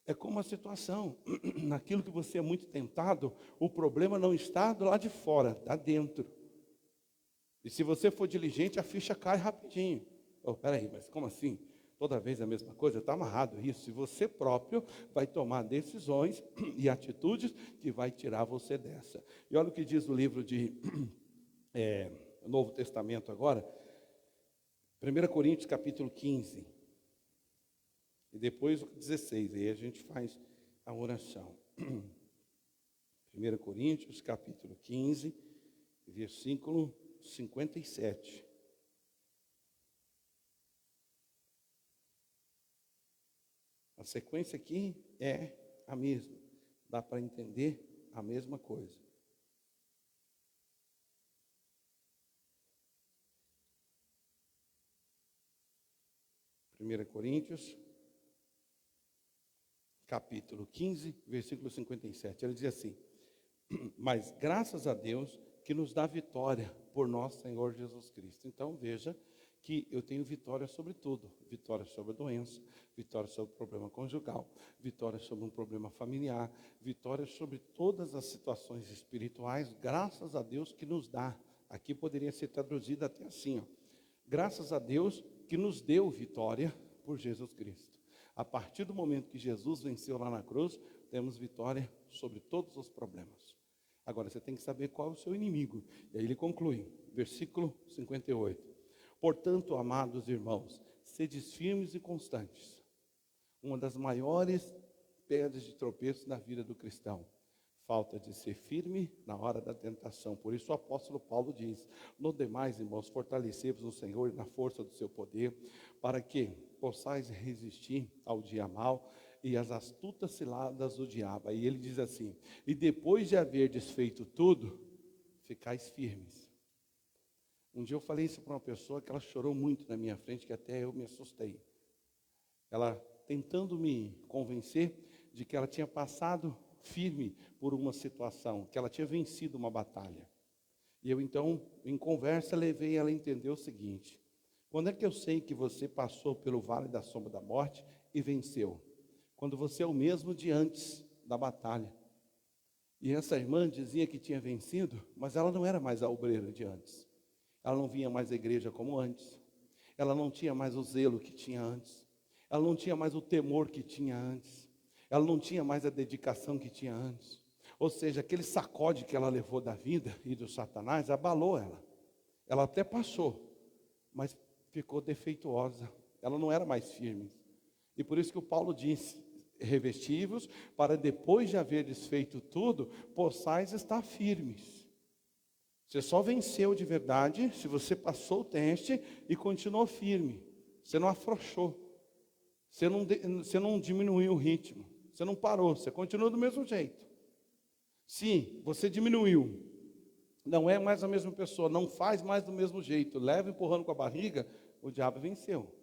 É como a situação, naquilo que você é muito tentado, o problema não está do lado de fora, está dentro. E se você for diligente, a ficha cai rapidinho. Oh, peraí, mas como assim? Toda vez a mesma coisa? Está amarrado isso. E você próprio vai tomar decisões e atitudes que vai tirar você dessa. E olha o que diz o livro de Novo Testamento agora. 1 Coríntios capítulo 15. E depois o 16. Aí a gente faz a oração. 1 Coríntios capítulo 15, versículo 57. A sequência aqui é a mesma. Dá para entender a mesma coisa. Primeira Coríntios, capítulo 15, versículo 57. Ele diz assim: mas graças a Deus que nos dá vitória por nosso Senhor Jesus Cristo. Então veja que eu tenho vitória sobre tudo. Vitória sobre a doença, vitória sobre o problema conjugal, vitória sobre um problema familiar, vitória sobre todas as situações espirituais, graças a Deus que nos dá. Aqui poderia ser traduzido até assim, ó: graças a Deus que nos deu vitória por Jesus Cristo. A partir do momento que Jesus venceu lá na cruz, temos vitória sobre todos os problemas. Agora você tem que saber qual é o seu inimigo. E aí ele conclui, versículo 58. Portanto, amados irmãos, sedes firmes e constantes. Uma das maiores pedras de tropeço na vida do cristão: falta de ser firme na hora da tentação. Por isso o apóstolo Paulo diz: no demais, irmãos, fortalecei-vos no Senhor e na força do seu poder, para que possais resistir ao dia mau e às astutas ciladas do diabo. Aí ele diz assim: e depois de haver desfeito tudo, ficais firmes. Um dia eu falei isso para uma pessoa que ela chorou muito na minha frente, que até eu me assustei. Ela tentando me convencer de que ela tinha passado firme por uma situação, que ela tinha vencido uma batalha. E eu então, em conversa, levei ela a entender o seguinte: quando é que eu sei que você passou pelo vale da sombra da morte e venceu? Quando você é o mesmo de antes da batalha. E essa irmã dizia que tinha vencido, mas ela não era mais a obreira de antes. Ela não vinha mais à igreja como antes. Ela não tinha mais o zelo que tinha antes. Ela não tinha mais o temor que tinha antes. Ela não tinha mais a dedicação que tinha antes. Ou seja, aquele sacode que ela levou da vida e do Satanás abalou ela. Ela até passou, mas ficou defeituosa. Ela não era mais firme. E por isso que o Paulo disse: revesti-vos para depois de haver desfeito tudo, possais estar firmes. Você só venceu de verdade se você passou o teste e continuou firme. Você não afrouxou. Você não diminuiu o ritmo. Você não parou. Você continua do mesmo jeito. Se você diminuiu, não é mais a mesma pessoa, não faz mais do mesmo jeito, leva empurrando com a barriga, o diabo venceu.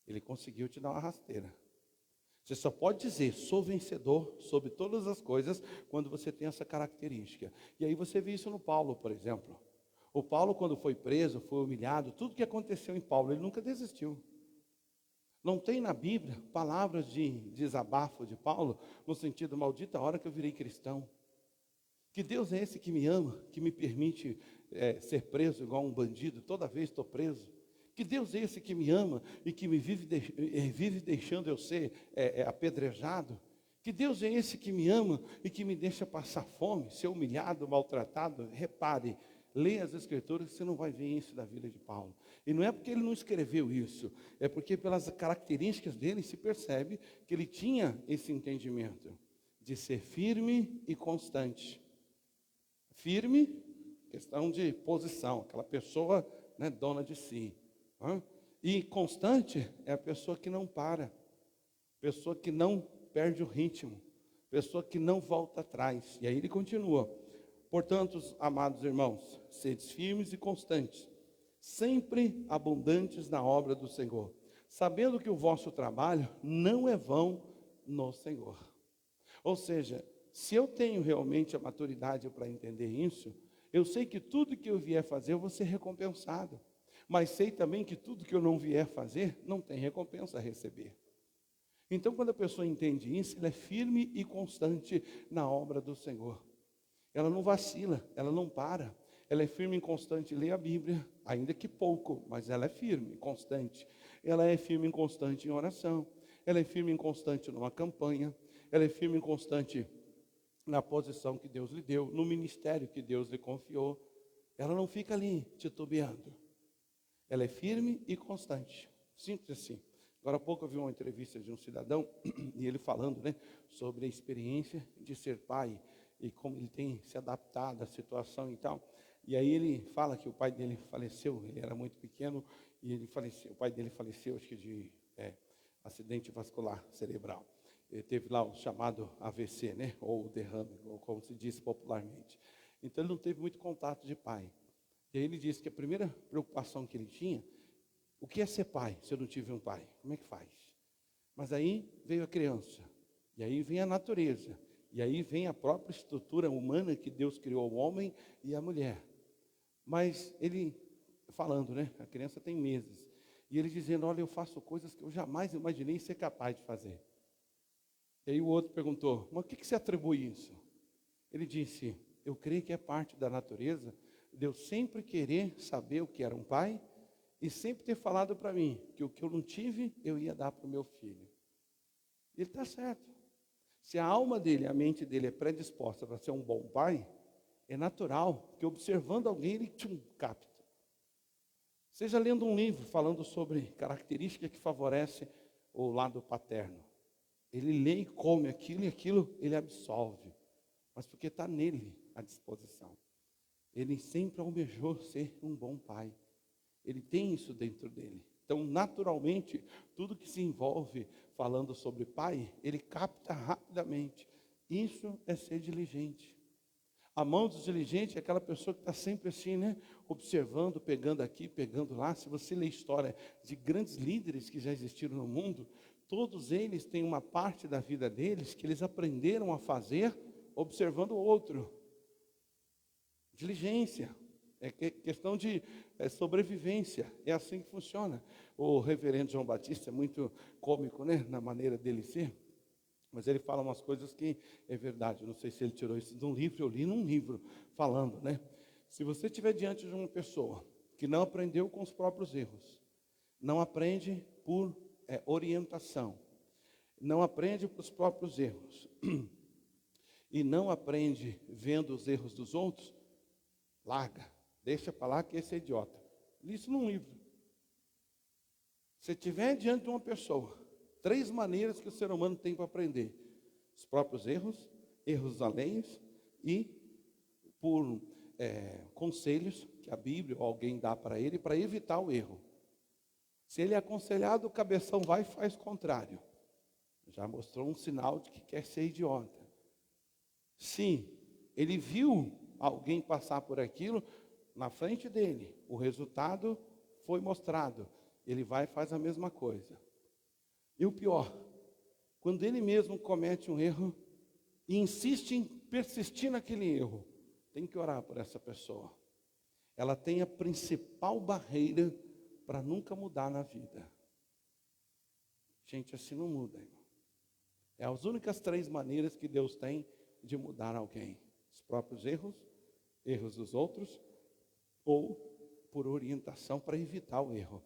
Ele conseguiu te dar uma rasteira. Você só pode dizer: sou vencedor sobre todas as coisas, quando você tem essa característica. E aí você vê isso no Paulo, por exemplo. O Paulo, quando foi preso, foi humilhado, tudo que aconteceu em Paulo, ele nunca desistiu. Não tem na Bíblia palavras de desabafo de Paulo, no sentido: maldita hora que eu virei cristão. Que Deus é esse que me ama, que me permite ser preso igual um bandido, toda vez estou preso. Que Deus é esse que me ama e que me vive deixando eu ser apedrejado? Que Deus é esse que me ama e que me deixa passar fome, ser humilhado, maltratado? Repare, leia as Escrituras, você não vai ver isso da vida de Paulo. E não é porque ele não escreveu isso, é porque pelas características dele se percebe que ele tinha esse entendimento de ser firme e constante. Firme, questão de posição, aquela pessoa, né, dona de si. E constante é a pessoa que não para, pessoa que não perde o ritmo, pessoa que não volta atrás. E aí ele continua: portanto, amados irmãos, sedes firmes e constantes, sempre abundantes na obra do Senhor, sabendo que o vosso trabalho não é vão no Senhor. Ou seja, se eu tenho realmente a maturidade para entender isso, eu sei que tudo que eu vier fazer eu vou ser recompensado. Mas sei também que tudo que eu não vier fazer, não tem recompensa a receber. Então, quando a pessoa entende isso, ela é firme e constante na obra do Senhor. Ela não vacila, ela não para. Ela é firme e constante, lê a Bíblia, ainda que pouco, mas ela é firme e constante. Ela é firme e constante em oração. Ela é firme e constante numa campanha. Ela é firme e constante na posição que Deus lhe deu, no ministério que Deus lhe confiou. Ela não fica ali titubeando. Ela é firme e constante. Simples assim. Agora há pouco eu vi uma entrevista de um cidadão e ele falando, né, sobre a experiência de ser pai e como ele tem se adaptado à situação e tal. E aí ele fala que o pai dele faleceu, ele era muito pequeno e ele faleceu. O pai dele faleceu, acho que de acidente vascular cerebral. Ele teve lá o chamado AVC, né, ou derrame, ou como se diz popularmente. Então ele não teve muito contato de pai. E aí ele disse que a primeira preocupação que ele tinha, o que é ser pai, se eu não tive um pai? Como é que faz? Mas aí veio a criança, e aí vem a natureza, e aí vem a própria estrutura humana que Deus criou o homem e a mulher. Mas ele, falando, né, a criança tem meses, e ele dizendo, olha, eu faço coisas que eu jamais imaginei ser capaz de fazer. E aí o outro perguntou, mas o que você atribui isso? Ele disse, eu creio que é parte da natureza, de eu sempre querer saber o que era um pai, e sempre ter falado para mim, que o que eu não tive, eu ia dar para o meu filho. Ele está certo. Se a alma dele, a mente dele é predisposta para ser um bom pai, é natural que observando alguém, ele capta. Seja lendo um livro falando sobre características que favorecem o lado paterno. Ele lê e come aquilo e aquilo ele absorve. Mas porque está nele a disposição. Ele sempre almejou ser um bom pai. Ele tem isso dentro dele. Então, naturalmente, tudo que se envolve falando sobre pai, ele capta rapidamente. Isso é ser diligente. A mão do diligente é aquela pessoa que está sempre assim, né? Observando, pegando aqui, pegando lá. Se você ler a história de grandes líderes que já existiram no mundo, todos eles têm uma parte da vida deles que eles aprenderam a fazer observando o outro. Diligência. É questão de sobrevivência. É assim que funciona. O reverendo João Batista é muito cômico, né? Na maneira dele ser. Mas ele fala umas coisas que é verdade. Não sei se ele tirou isso de um livro. Eu li num livro falando, né? Se você estiver diante de uma pessoa que não aprendeu com os próprios erros, não aprende por orientação, não aprende por os próprios erros, e não aprende vendo os erros dos outros, larga. Deixa para lá que esse é idiota. Li isso num livro. Se estiver diante de uma pessoa, 3 maneiras que o ser humano tem para aprender: os próprios erros, erros alheios e por conselhos que a Bíblia ou alguém dá para ele para evitar o erro. Se ele é aconselhado, o cabeção vai e faz o contrário. Já mostrou um sinal de que quer ser idiota. Se ele viu alguém passar por aquilo na frente dele, o resultado foi mostrado, ele vai e faz a mesma coisa. E o pior, quando ele mesmo comete um erro e insiste em persistir naquele erro, tem que orar por essa pessoa. Ela tem a principal barreira para nunca mudar na vida. Gente, assim não muda, irmão. É as únicas 3 maneiras que Deus tem de mudar alguém: os próprios erros, erros dos outros, ou por orientação para evitar o erro.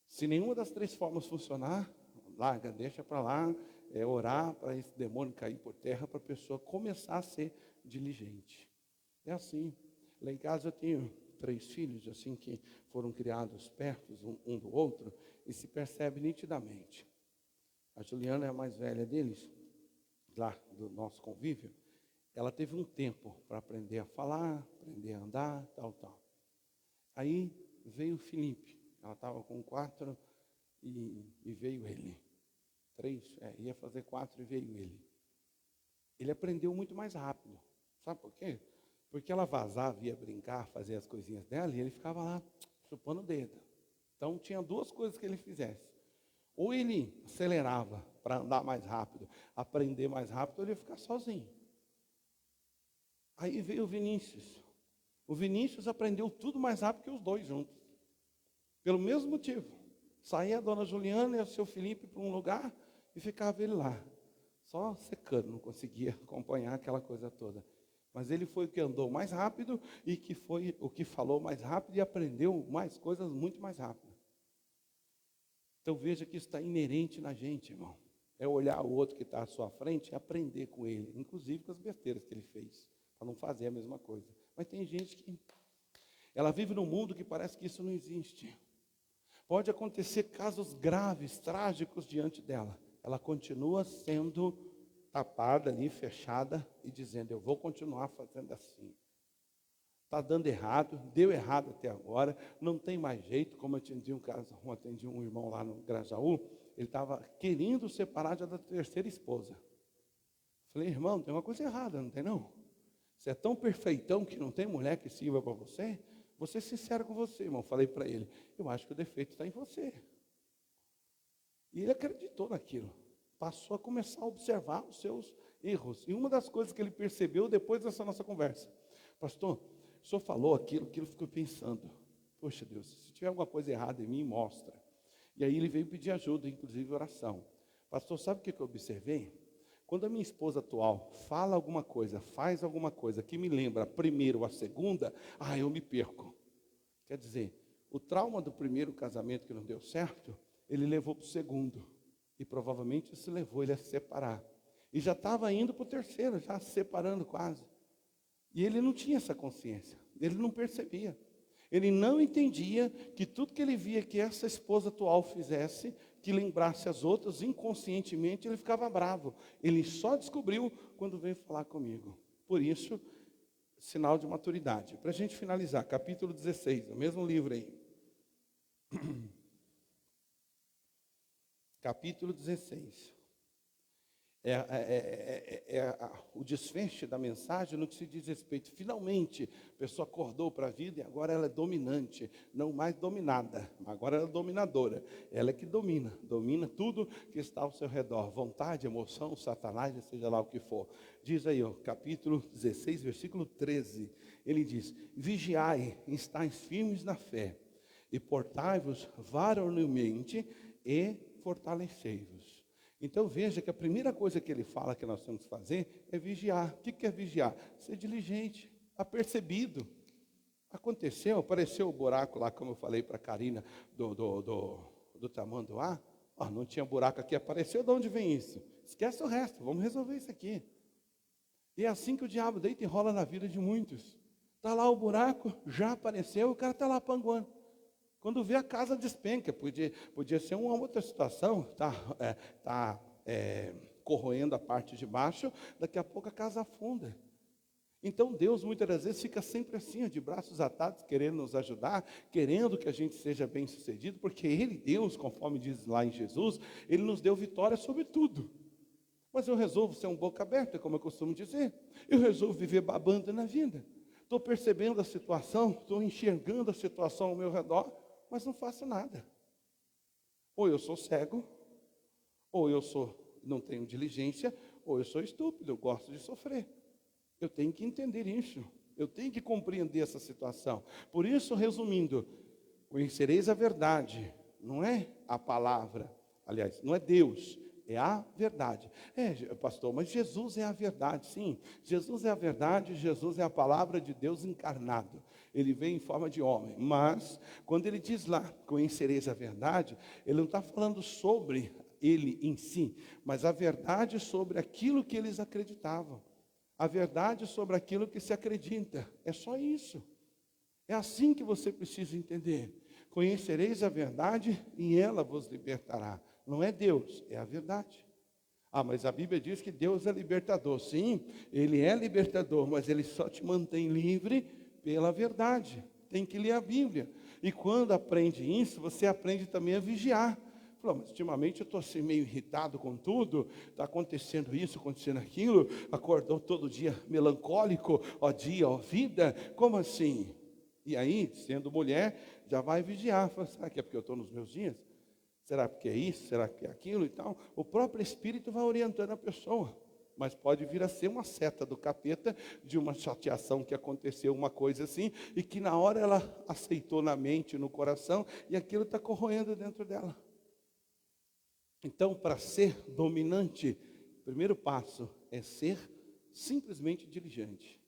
Se nenhuma das 3 formas funcionar, larga, deixa para lá, orar para esse demônio cair por terra, para a pessoa começar a ser diligente. É assim. Lá em casa eu tenho 3 filhos, assim que foram criados perto um do outro, e se percebe nitidamente. A Juliana é a mais velha deles, lá do nosso convívio. Ela teve um tempo para aprender a falar, aprender a andar, tal. Aí veio o Felipe, ela estava com 4 e veio ele. 3, ia fazer 4 e veio ele. Ele aprendeu muito mais rápido. Sabe por quê? Porque ela vazava, ia brincar, fazer as coisinhas dela, e ele ficava lá chupando o dedo. Então tinha 2 coisas que ele fizesse. Ou ele acelerava para andar mais rápido, aprender mais rápido, ou ele ia ficar sozinho. Aí veio o Vinícius. O Vinícius aprendeu tudo mais rápido que os 2 juntos. Pelo mesmo motivo. Saía a dona Juliana e o seu Felipe para um lugar e ficava ele lá. Só secando, não conseguia acompanhar aquela coisa toda. Mas ele foi o que andou mais rápido e que foi o que falou mais rápido e aprendeu mais coisas muito mais rápido. Então veja que isso está inerente na gente, irmão. É olhar o outro que está à sua frente e aprender com ele, inclusive com as besteiras que ele fez, para não fazer a mesma coisa. Mas tem gente que ela vive num mundo que parece que isso não existe. Pode acontecer casos graves, trágicos diante dela. Ela continua sendo tapada ali, fechada e dizendo, eu vou continuar fazendo assim. Está dando errado, deu errado até agora, não tem mais jeito. Como eu atendi um irmão lá no Grajaú, ele estava querendo separar já da 3ª esposa. Falei, irmão, tem uma coisa errada, não tem não? Você é tão perfeitão que não tem mulher que sirva para você? Vou ser sincero com você, irmão. Falei para ele, eu acho que o defeito está em você. E ele acreditou naquilo. Passou a começar a observar os seus erros. E uma das coisas que ele percebeu depois dessa nossa conversa, pastor, o senhor falou aquilo ficou pensando, poxa Deus, se tiver alguma coisa errada em mim, mostra. E aí ele veio pedir ajuda, inclusive oração. Pastor, sabe o que eu observei? Quando a minha esposa atual fala alguma coisa, faz alguma coisa que me lembra a primeira ou a segunda, eu me perco. Quer dizer, o trauma do primeiro casamento que não deu certo, ele levou para o segundo. E provavelmente isso levou ele a se separar. E já estava indo para o terceiro, já se separando quase. E ele não tinha essa consciência, ele não percebia. Ele não entendia que tudo que ele via que essa esposa atual fizesse, que lembrasse as outras, inconscientemente ele ficava bravo. Ele só descobriu quando veio falar comigo. Por isso, sinal de maturidade. Para a gente finalizar, capítulo 16, o mesmo livro aí. Capítulo 16. O desfecho da mensagem no que se diz respeito. Finalmente, a pessoa acordou para a vida e agora ela é dominante, não mais dominada, agora ela é dominadora. Ela é que domina tudo que está ao seu redor, vontade, emoção, Satanás, seja lá o que for. Diz aí, capítulo 16, versículo 13, ele diz, vigiai, estáis firmes na fé, e portai-vos varonilmente e fortalecei-vos. Então veja que a primeira coisa que ele fala que nós temos que fazer é vigiar. O que é vigiar? Ser diligente, apercebido. Aconteceu, apareceu o buraco lá, como eu falei para a Karina, do Tamanduá. Não tinha buraco aqui, apareceu, de onde vem isso? Esquece o resto, vamos resolver isso aqui. E é assim que o diabo deita e rola na vida de muitos. Está lá o buraco, já apareceu, o cara está lá panguando. Quando vê a casa despenca, podia ser uma outra situação, corroendo a parte de baixo, daqui a pouco a casa afunda. Então Deus muitas das vezes fica sempre assim, de braços atados, querendo nos ajudar, querendo que a gente seja bem sucedido, porque Ele, Deus, conforme diz lá em Jesus, Ele nos deu vitória sobre tudo. Mas eu resolvo ser um boca aberta, como eu costumo dizer, eu resolvo viver babando na vida. Estou percebendo a situação, estou enxergando a situação ao meu redor, mas não faço nada. Ou eu sou cego, ou eu não tenho diligência, ou eu sou estúpido, eu gosto de sofrer. Eu tenho que entender isso, eu tenho que compreender essa situação. Por isso, resumindo, conhecereis a verdade, não é a palavra, aliás, não é Deus, é a verdade. Pastor, mas Jesus é a verdade. Sim, Jesus é a verdade, Jesus é a palavra de Deus encarnado. Ele vem em forma de homem. Mas, quando ele diz lá, conhecereis a verdade, ele não está falando sobre ele em si, mas a verdade sobre aquilo que eles acreditavam. A verdade sobre aquilo que se acredita. É só isso. É assim que você precisa entender. Conhecereis a verdade e ela vos libertará. Não é Deus, é a verdade. Ah, mas a Bíblia diz que Deus é libertador. Sim, Ele é libertador, mas Ele só te mantém livre pela verdade. Tem que ler a Bíblia. E quando aprende isso, você aprende também a vigiar. Falou, mas ultimamente eu estou assim meio irritado com tudo, está acontecendo isso, acontecendo aquilo, acordou todo dia melancólico, ó dia, ó vida, como assim? E aí, sendo mulher, já vai vigiar. Fala, será que é porque eu estou nos meus dias? Será que é isso? Será que é aquilo e tal? O próprio Espírito vai orientando a pessoa. Mas pode vir a ser uma seta do capeta, de uma chateação que aconteceu, uma coisa assim, e que na hora ela aceitou na mente, no coração, e aquilo está corroendo dentro dela. Então, para ser dominante, o primeiro passo é ser simplesmente diligente.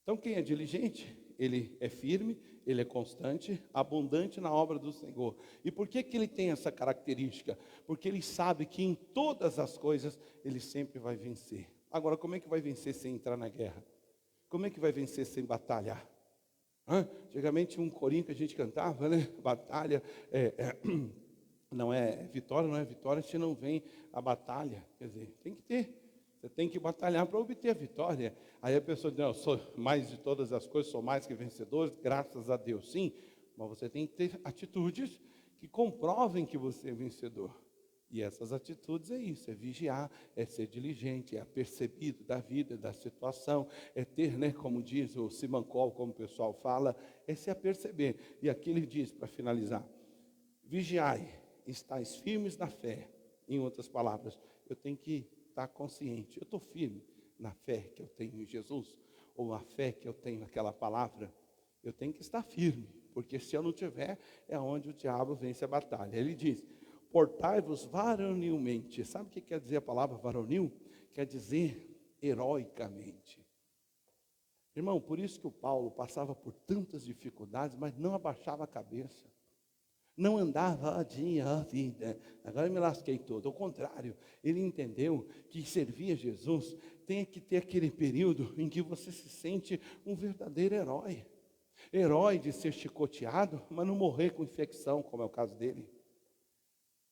Então, quem é diligente, ele é firme, ele é constante, abundante na obra do Senhor. E por que ele tem essa característica? Porque ele sabe que em todas as coisas ele sempre vai vencer. Agora, como é que vai vencer sem entrar na guerra? Como é que vai vencer sem batalhar? Antigamente um corinho que a gente cantava, né? Batalha, não é vitória se não vem a batalha. Quer dizer, tem que ter. Você tem que batalhar para obter a vitória. Aí a pessoa diz, não, eu sou mais de todas as coisas, sou mais que vencedor, graças a Deus. Sim, mas você tem que ter atitudes que comprovem que você é vencedor. E essas atitudes é isso, é vigiar, é ser diligente, é apercebido da vida, da situação, é ter, né, como diz o Simancol, como o pessoal fala, é se aperceber. E aqui ele diz, para finalizar, vigiai, estáis firmes na fé. Em outras palavras, eu tenho que estar consciente, eu estou firme na fé que eu tenho em Jesus, ou na fé que eu tenho naquela palavra, eu tenho que estar firme, porque se eu não tiver, é onde o diabo vence a batalha. Ele diz, portai-vos varonilmente. Sabe o que quer dizer a palavra varonil? Quer dizer heroicamente. Irmão, por isso que o Paulo passava por tantas dificuldades, mas não abaixava a cabeça. Não andava dia a vida, agora eu me lasquei todo. Ao contrário, ele entendeu que servir a Jesus tem que ter aquele período em que você se sente um verdadeiro herói. Herói de ser chicoteado, mas não morrer com infecção, como é o caso dele.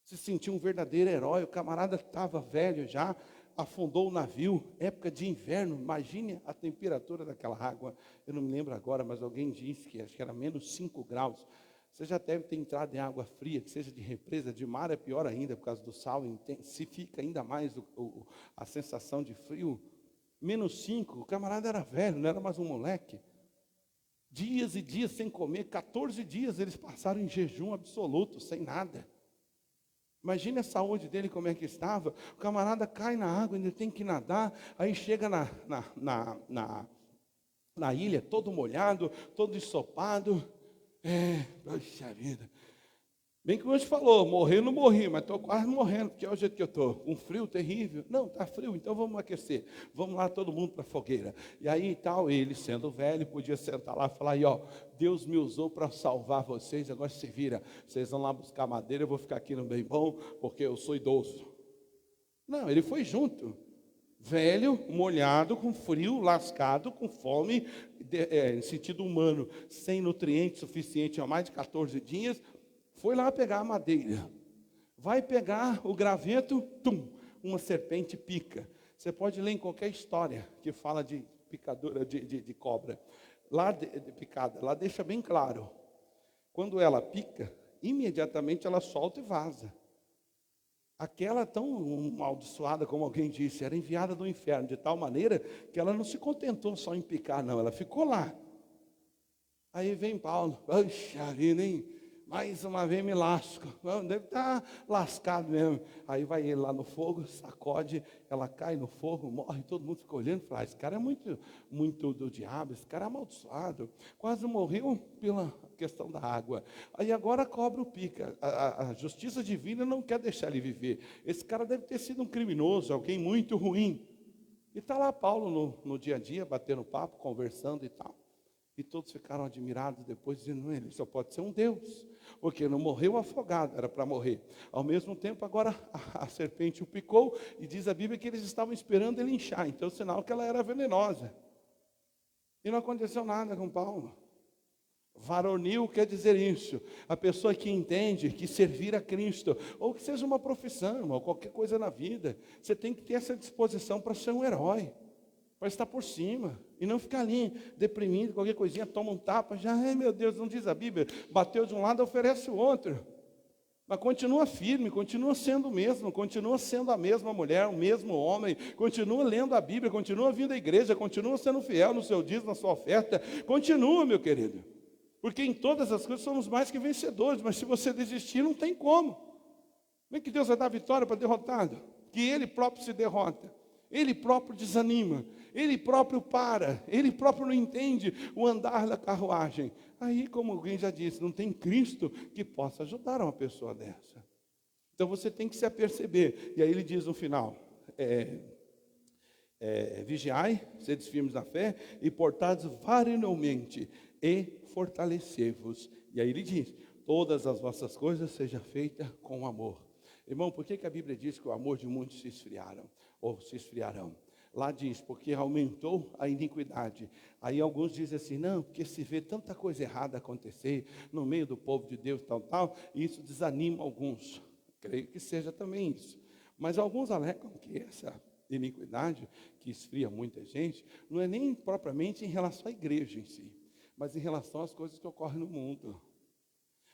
Se sentiu um verdadeiro herói, o camarada estava velho já, afundou o navio, época de inverno, imagine a temperatura daquela água. Eu não me lembro agora, mas alguém disse que acho que era menos 5 graus. Você já deve ter entrado em água fria, que seja de represa, de mar é pior ainda, por causa do sal, intensifica ainda mais a sensação de frio. Menos 5, o camarada era velho, não era mais um moleque. Dias e dias sem comer, 14 dias eles passaram em jejum absoluto, sem nada. Imagine a saúde dele como é que estava. O camarada cai na água, ainda tem que nadar, aí chega na ilha, todo molhado, todo ensopado. Poxa vida. Bem que hoje falou, morrer não morri, mas estou quase morrendo, porque é o jeito que eu estou. Um frio terrível. Não, está frio, então vamos aquecer. Vamos lá todo mundo para a fogueira. E aí tal, ele sendo velho, podia sentar lá e falar, aí ó, Deus me usou para salvar vocês, agora se vira. Vocês vão lá buscar madeira, eu vou ficar aqui no bem bom, porque eu sou idoso. Não, ele foi junto. Velho, molhado, com frio, lascado, com fome, em sentido humano, sem nutrientes suficientes há mais de 14 dias, foi lá pegar a madeira. Vai pegar o graveto, uma serpente pica. Você pode ler em qualquer história que fala de picadura de cobra. Lá de picada, lá deixa bem claro. Quando ela pica, imediatamente ela solta e vaza. Aquela tão amaldiçoada, como alguém disse, era enviada do inferno, de tal maneira que ela não se contentou só em picar, não, ela ficou lá. Aí vem Paulo, puxa vida, hein? Mais uma vez me lasco, deve estar lascado mesmo. Aí vai ele lá no fogo, sacode, ela cai no fogo, morre, todo mundo fica olhando e fala, esse cara é muito do diabo, esse cara é amaldiçoado. Quase morreu pela questão da água. Aí agora a cobra o pica. A justiça divina não quer deixar ele viver. Esse cara deve ter sido um criminoso, alguém muito ruim. E está lá Paulo no dia a dia, batendo papo, conversando e tal. E todos ficaram admirados depois, dizendo, ele só pode ser um Deus, porque não morreu afogado, era para morrer. Ao mesmo tempo, agora a serpente o picou, e diz a Bíblia que eles estavam esperando ele inchar, então sinal que ela era venenosa. E não aconteceu nada com Paulo. Varonil quer dizer isso, a pessoa que entende que servir a Cristo, ou que seja uma profissão, ou qualquer coisa na vida, você tem que ter essa disposição para ser um herói, para estar por cima, e não ficar ali deprimido, qualquer coisinha, toma um tapa, já, ai meu Deus, não diz a Bíblia, bateu de um lado, oferece o outro. Mas continua firme, continua sendo o mesmo, continua sendo a mesma mulher, o mesmo homem, continua lendo a Bíblia, continua vindo à igreja, continua sendo fiel no seu dízimo, na sua oferta, continua, meu querido. Porque em todas as coisas somos mais que vencedores, mas se você desistir, não tem como. Como é que Deus vai dar vitória para derrotado? Que Ele próprio se derrota, Ele próprio desanima, Ele próprio para, Ele próprio não entende o andar da carruagem. Aí, como alguém já disse, não tem Cristo que possa ajudar uma pessoa dessa. Então você tem que se aperceber. E aí ele diz no final, vigiai, sedes firmes na fé, e portados varonilmente, e fortalecei-vos. E aí ele diz, todas as vossas coisas sejam feitas com amor. Irmão, por que a Bíblia diz que o amor de muitos se esfriaram, ou se esfriarão? Lá diz, porque aumentou a iniquidade. Aí alguns dizem assim, não, porque se vê tanta coisa errada acontecer no meio do povo de Deus, tal, e isso desanima alguns. Creio que seja também isso. Mas alguns alegam que essa iniquidade, que esfria muita gente, não é nem propriamente em relação à igreja em si, mas em relação às coisas que ocorrem no mundo.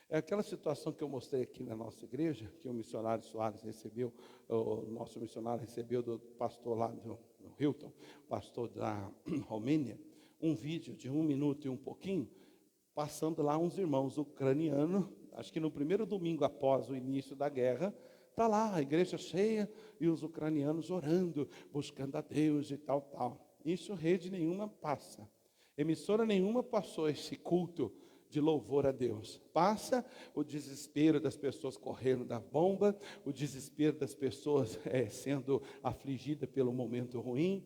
É aquela situação que eu mostrei aqui na nossa igreja, que o missionário Soares recebeu, o nosso missionário recebeu do pastor lá do Hilton, pastor da Romênia, um vídeo de 1 minuto e um pouquinho, passando lá uns irmãos ucranianos, acho que no primeiro domingo após o início da guerra, está lá a igreja cheia e os ucranianos orando, buscando a Deus e tal. Isso rede nenhuma passa, emissora nenhuma passou esse culto de louvor a Deus. Passa o desespero das pessoas correndo da bomba, o desespero das pessoas sendo afligidas pelo momento ruim.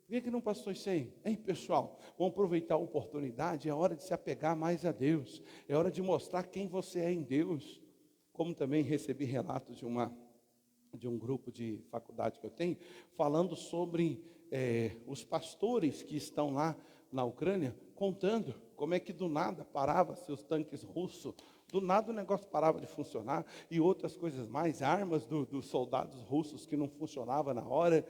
Por que não passou isso aí? Hein, pessoal, vamos aproveitar a oportunidade, é hora de se apegar mais a Deus, é hora de mostrar quem você é em Deus. Como também recebi relatos de um grupo de faculdade que eu tenho, falando sobre os pastores que estão lá na Ucrânia, contando como é que do nada parava seus tanques russos, do nada o negócio parava de funcionar, e outras coisas mais, armas dos soldados russos que não funcionavam na hora.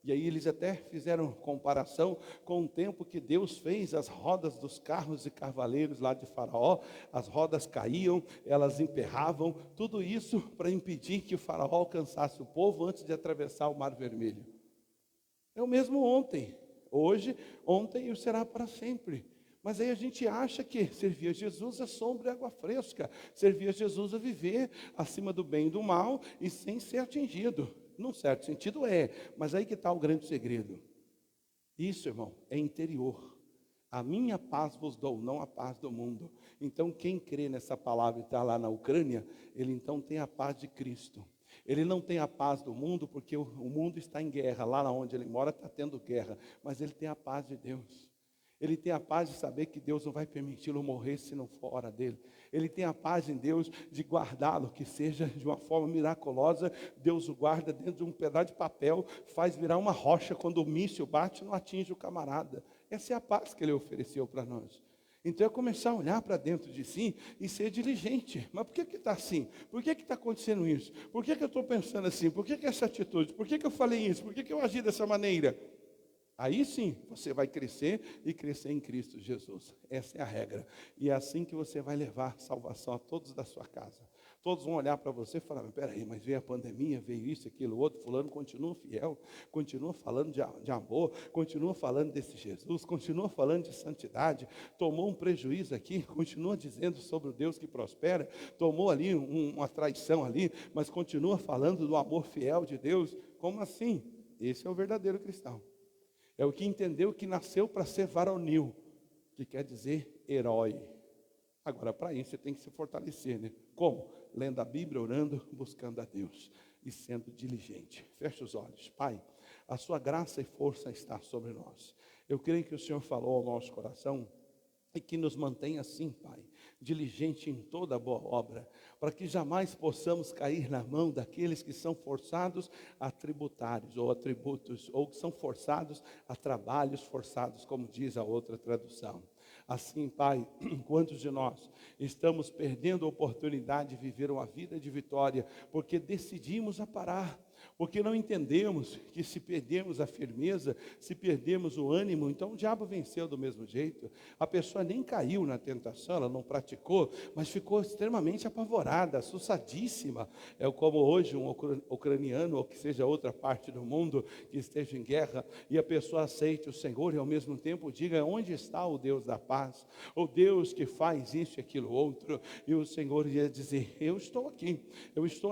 E aí eles até fizeram comparação com o tempo que Deus fez as rodas dos carros e cavaleiros lá de Faraó, as rodas caíam, elas emperravam, tudo isso para impedir que o Faraó alcançasse o povo antes de atravessar o Mar Vermelho. É o mesmo ontem, hoje, ontem e será para sempre. Mas aí a gente acha que servir a Jesus é sombra e água fresca, servir a Jesus é viver acima do bem e do mal e sem ser atingido. Num certo sentido mas aí que está o grande segredo. Isso, irmão, é interior. A minha paz vos dou, não a paz do mundo. Então quem crê nessa palavra e está lá na Ucrânia, ele então tem a paz de Cristo. Ele não tem a paz do mundo, porque o mundo está em guerra, lá onde ele mora está tendo guerra, mas ele tem a paz de Deus. Ele tem a paz de saber que Deus não vai permiti-lo morrer se não for hora dele. Ele tem a paz em Deus de guardá-lo, que seja de uma forma miraculosa. Deus o guarda dentro de um pedaço de papel, faz virar uma rocha quando o míssil bate e não atinge o camarada. Essa é a paz que ele ofereceu para nós. Então é começar a olhar para dentro de si e ser diligente. Mas por que está assim? Por que está acontecendo isso? Por que eu estou pensando assim? Por que essa atitude? Por que eu falei isso? Por que eu agi dessa maneira? Aí sim, você vai crescer e crescer em Cristo Jesus. Essa é a regra. E é assim que você vai levar salvação a todos da sua casa. Todos vão olhar para você e falar, peraí, mas veio a pandemia, veio isso, aquilo, outro, fulano continua fiel, continua falando de amor, continua falando desse Jesus, continua falando de santidade, tomou um prejuízo aqui, continua dizendo sobre o Deus que prospera, tomou ali uma traição ali, mas continua falando do amor fiel de Deus. Como assim? Esse é o verdadeiro cristão. É o que entendeu que nasceu para ser varonil, que quer dizer herói. Agora, para isso, você tem que se fortalecer, né? Como? Lendo a Bíblia, orando, buscando a Deus e sendo diligente. Feche os olhos. Pai, a sua graça e força está sobre nós. Eu creio que o Senhor falou ao nosso coração e que nos mantenha assim, Pai, diligente em toda boa obra, para que jamais possamos cair na mão daqueles que são forçados a tributários ou a tributos, ou que são forçados a trabalhos forçados, como diz a outra tradução. Assim, Pai, quantos de nós estamos perdendo a oportunidade de viver uma vida de vitória, porque decidimos a parar, porque não entendemos que se perdemos a firmeza, se perdemos o ânimo, então o diabo venceu do mesmo jeito. A pessoa nem caiu na tentação, ela não praticou, mas ficou extremamente apavorada, assussadíssima. É como hoje um ucraniano, ou que seja outra parte do mundo que esteja em guerra, e a pessoa aceite o Senhor e ao mesmo tempo diga: onde está o Deus da paz? O Deus que faz isso e aquilo outro. E o Senhor ia dizer: eu estou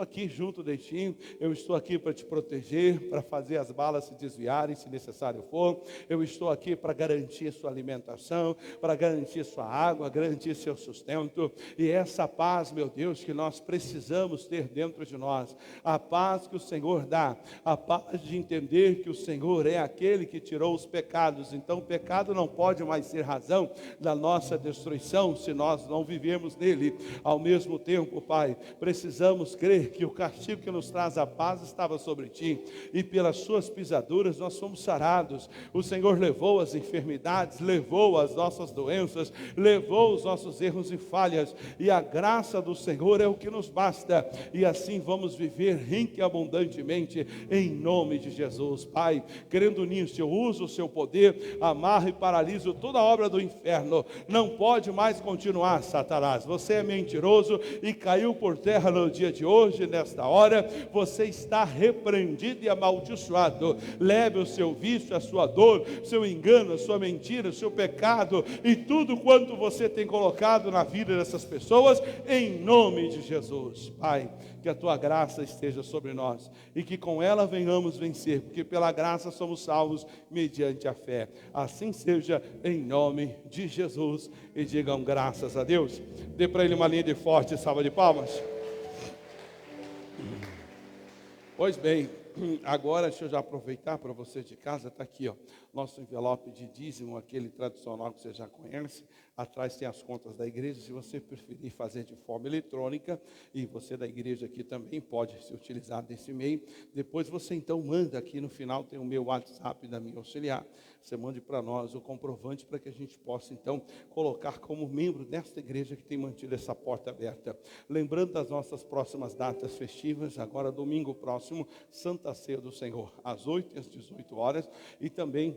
aqui junto de ti, eu estou aqui para te proteger, para fazer as balas se desviarem, se necessário for. Eu estou aqui para garantir sua alimentação, para garantir sua água, garantir seu sustento. E essa paz, meu Deus, que nós precisamos ter dentro de nós, a paz que o Senhor dá, a paz de entender que o Senhor é aquele que tirou os pecados. Então o pecado não pode mais ser razão da nossa destruição se nós não vivemos nele. Ao mesmo tempo, Pai, precisamos crer que o castigo que nos traz a paz estava sobre ti, e pelas suas pisaduras nós fomos sarados. O Senhor levou as enfermidades, levou as nossas doenças, levou os nossos erros e falhas, e a graça do Senhor é o que nos basta, e assim vamos viver rica e abundantemente, em nome de Jesus. Pai, crendo nisso, eu uso o seu poder, amarro e paraliso toda a obra do inferno. Não pode mais continuar, Satanás. Você é mentiroso e caiu por terra no dia de hoje, nesta hora. Você está repreendido e amaldiçoado. Leve o seu vício, a sua dor, seu engano, a sua mentira, o seu pecado e tudo quanto você tem colocado na vida dessas pessoas, em nome de Jesus. Pai, que a tua graça esteja sobre nós e que com ela venhamos vencer, porque pela graça somos salvos mediante a fé. Assim seja, em nome de Jesus. E digam graças a Deus. Dê para ele uma linda e forte salva de palmas. Pois bem, agora deixa eu já aproveitar para você de casa, está aqui, ó, nosso envelope de dízimo, aquele tradicional que você já conhece. Atrás tem as contas da igreja. Se você preferir fazer de forma eletrônica, e você da igreja aqui também pode se utilizar desse meio, depois você então manda aqui no final, tem o meu WhatsApp da minha auxiliar, você mande para nós o comprovante para que a gente possa então colocar como membro desta igreja que tem mantido essa porta aberta. Lembrando das nossas próximas datas festivas, agora domingo próximo, Santa Ceia do Senhor, às 8 e às 18 horas, e também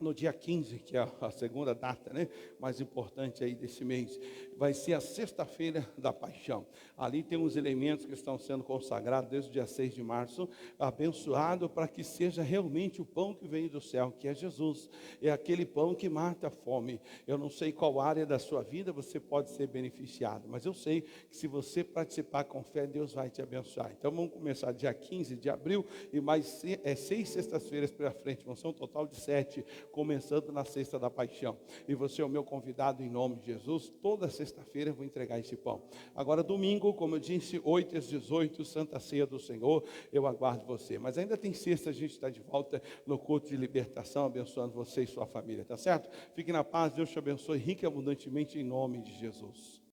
no dia 15, que é a segunda data, né, mais importante aí desse mês, vai ser a sexta-feira da paixão. Ali tem uns elementos que estão sendo consagrados desde o dia 6 de março, abençoado para que seja realmente o pão que vem do céu, que é Jesus. É aquele pão que mata a fome. Eu não sei qual área da sua vida você pode ser beneficiado, mas eu sei que se você participar com fé, Deus vai te abençoar. Então vamos começar dia 15 de abril e mais 6 sextas-feiras para frente, vão ser um total de 7, começando na sexta da paixão. E você é o meu convidado em nome de Jesus. Toda sexta-feira eu vou entregar esse pão. Agora domingo, como eu disse, 8 às 18, Santa Ceia do Senhor, eu aguardo você. Mas ainda tem sexta, a gente está de volta no culto de libertação, abençoando você e sua família, tá certo? Fique na paz, Deus te abençoe rica e abundantemente em nome de Jesus.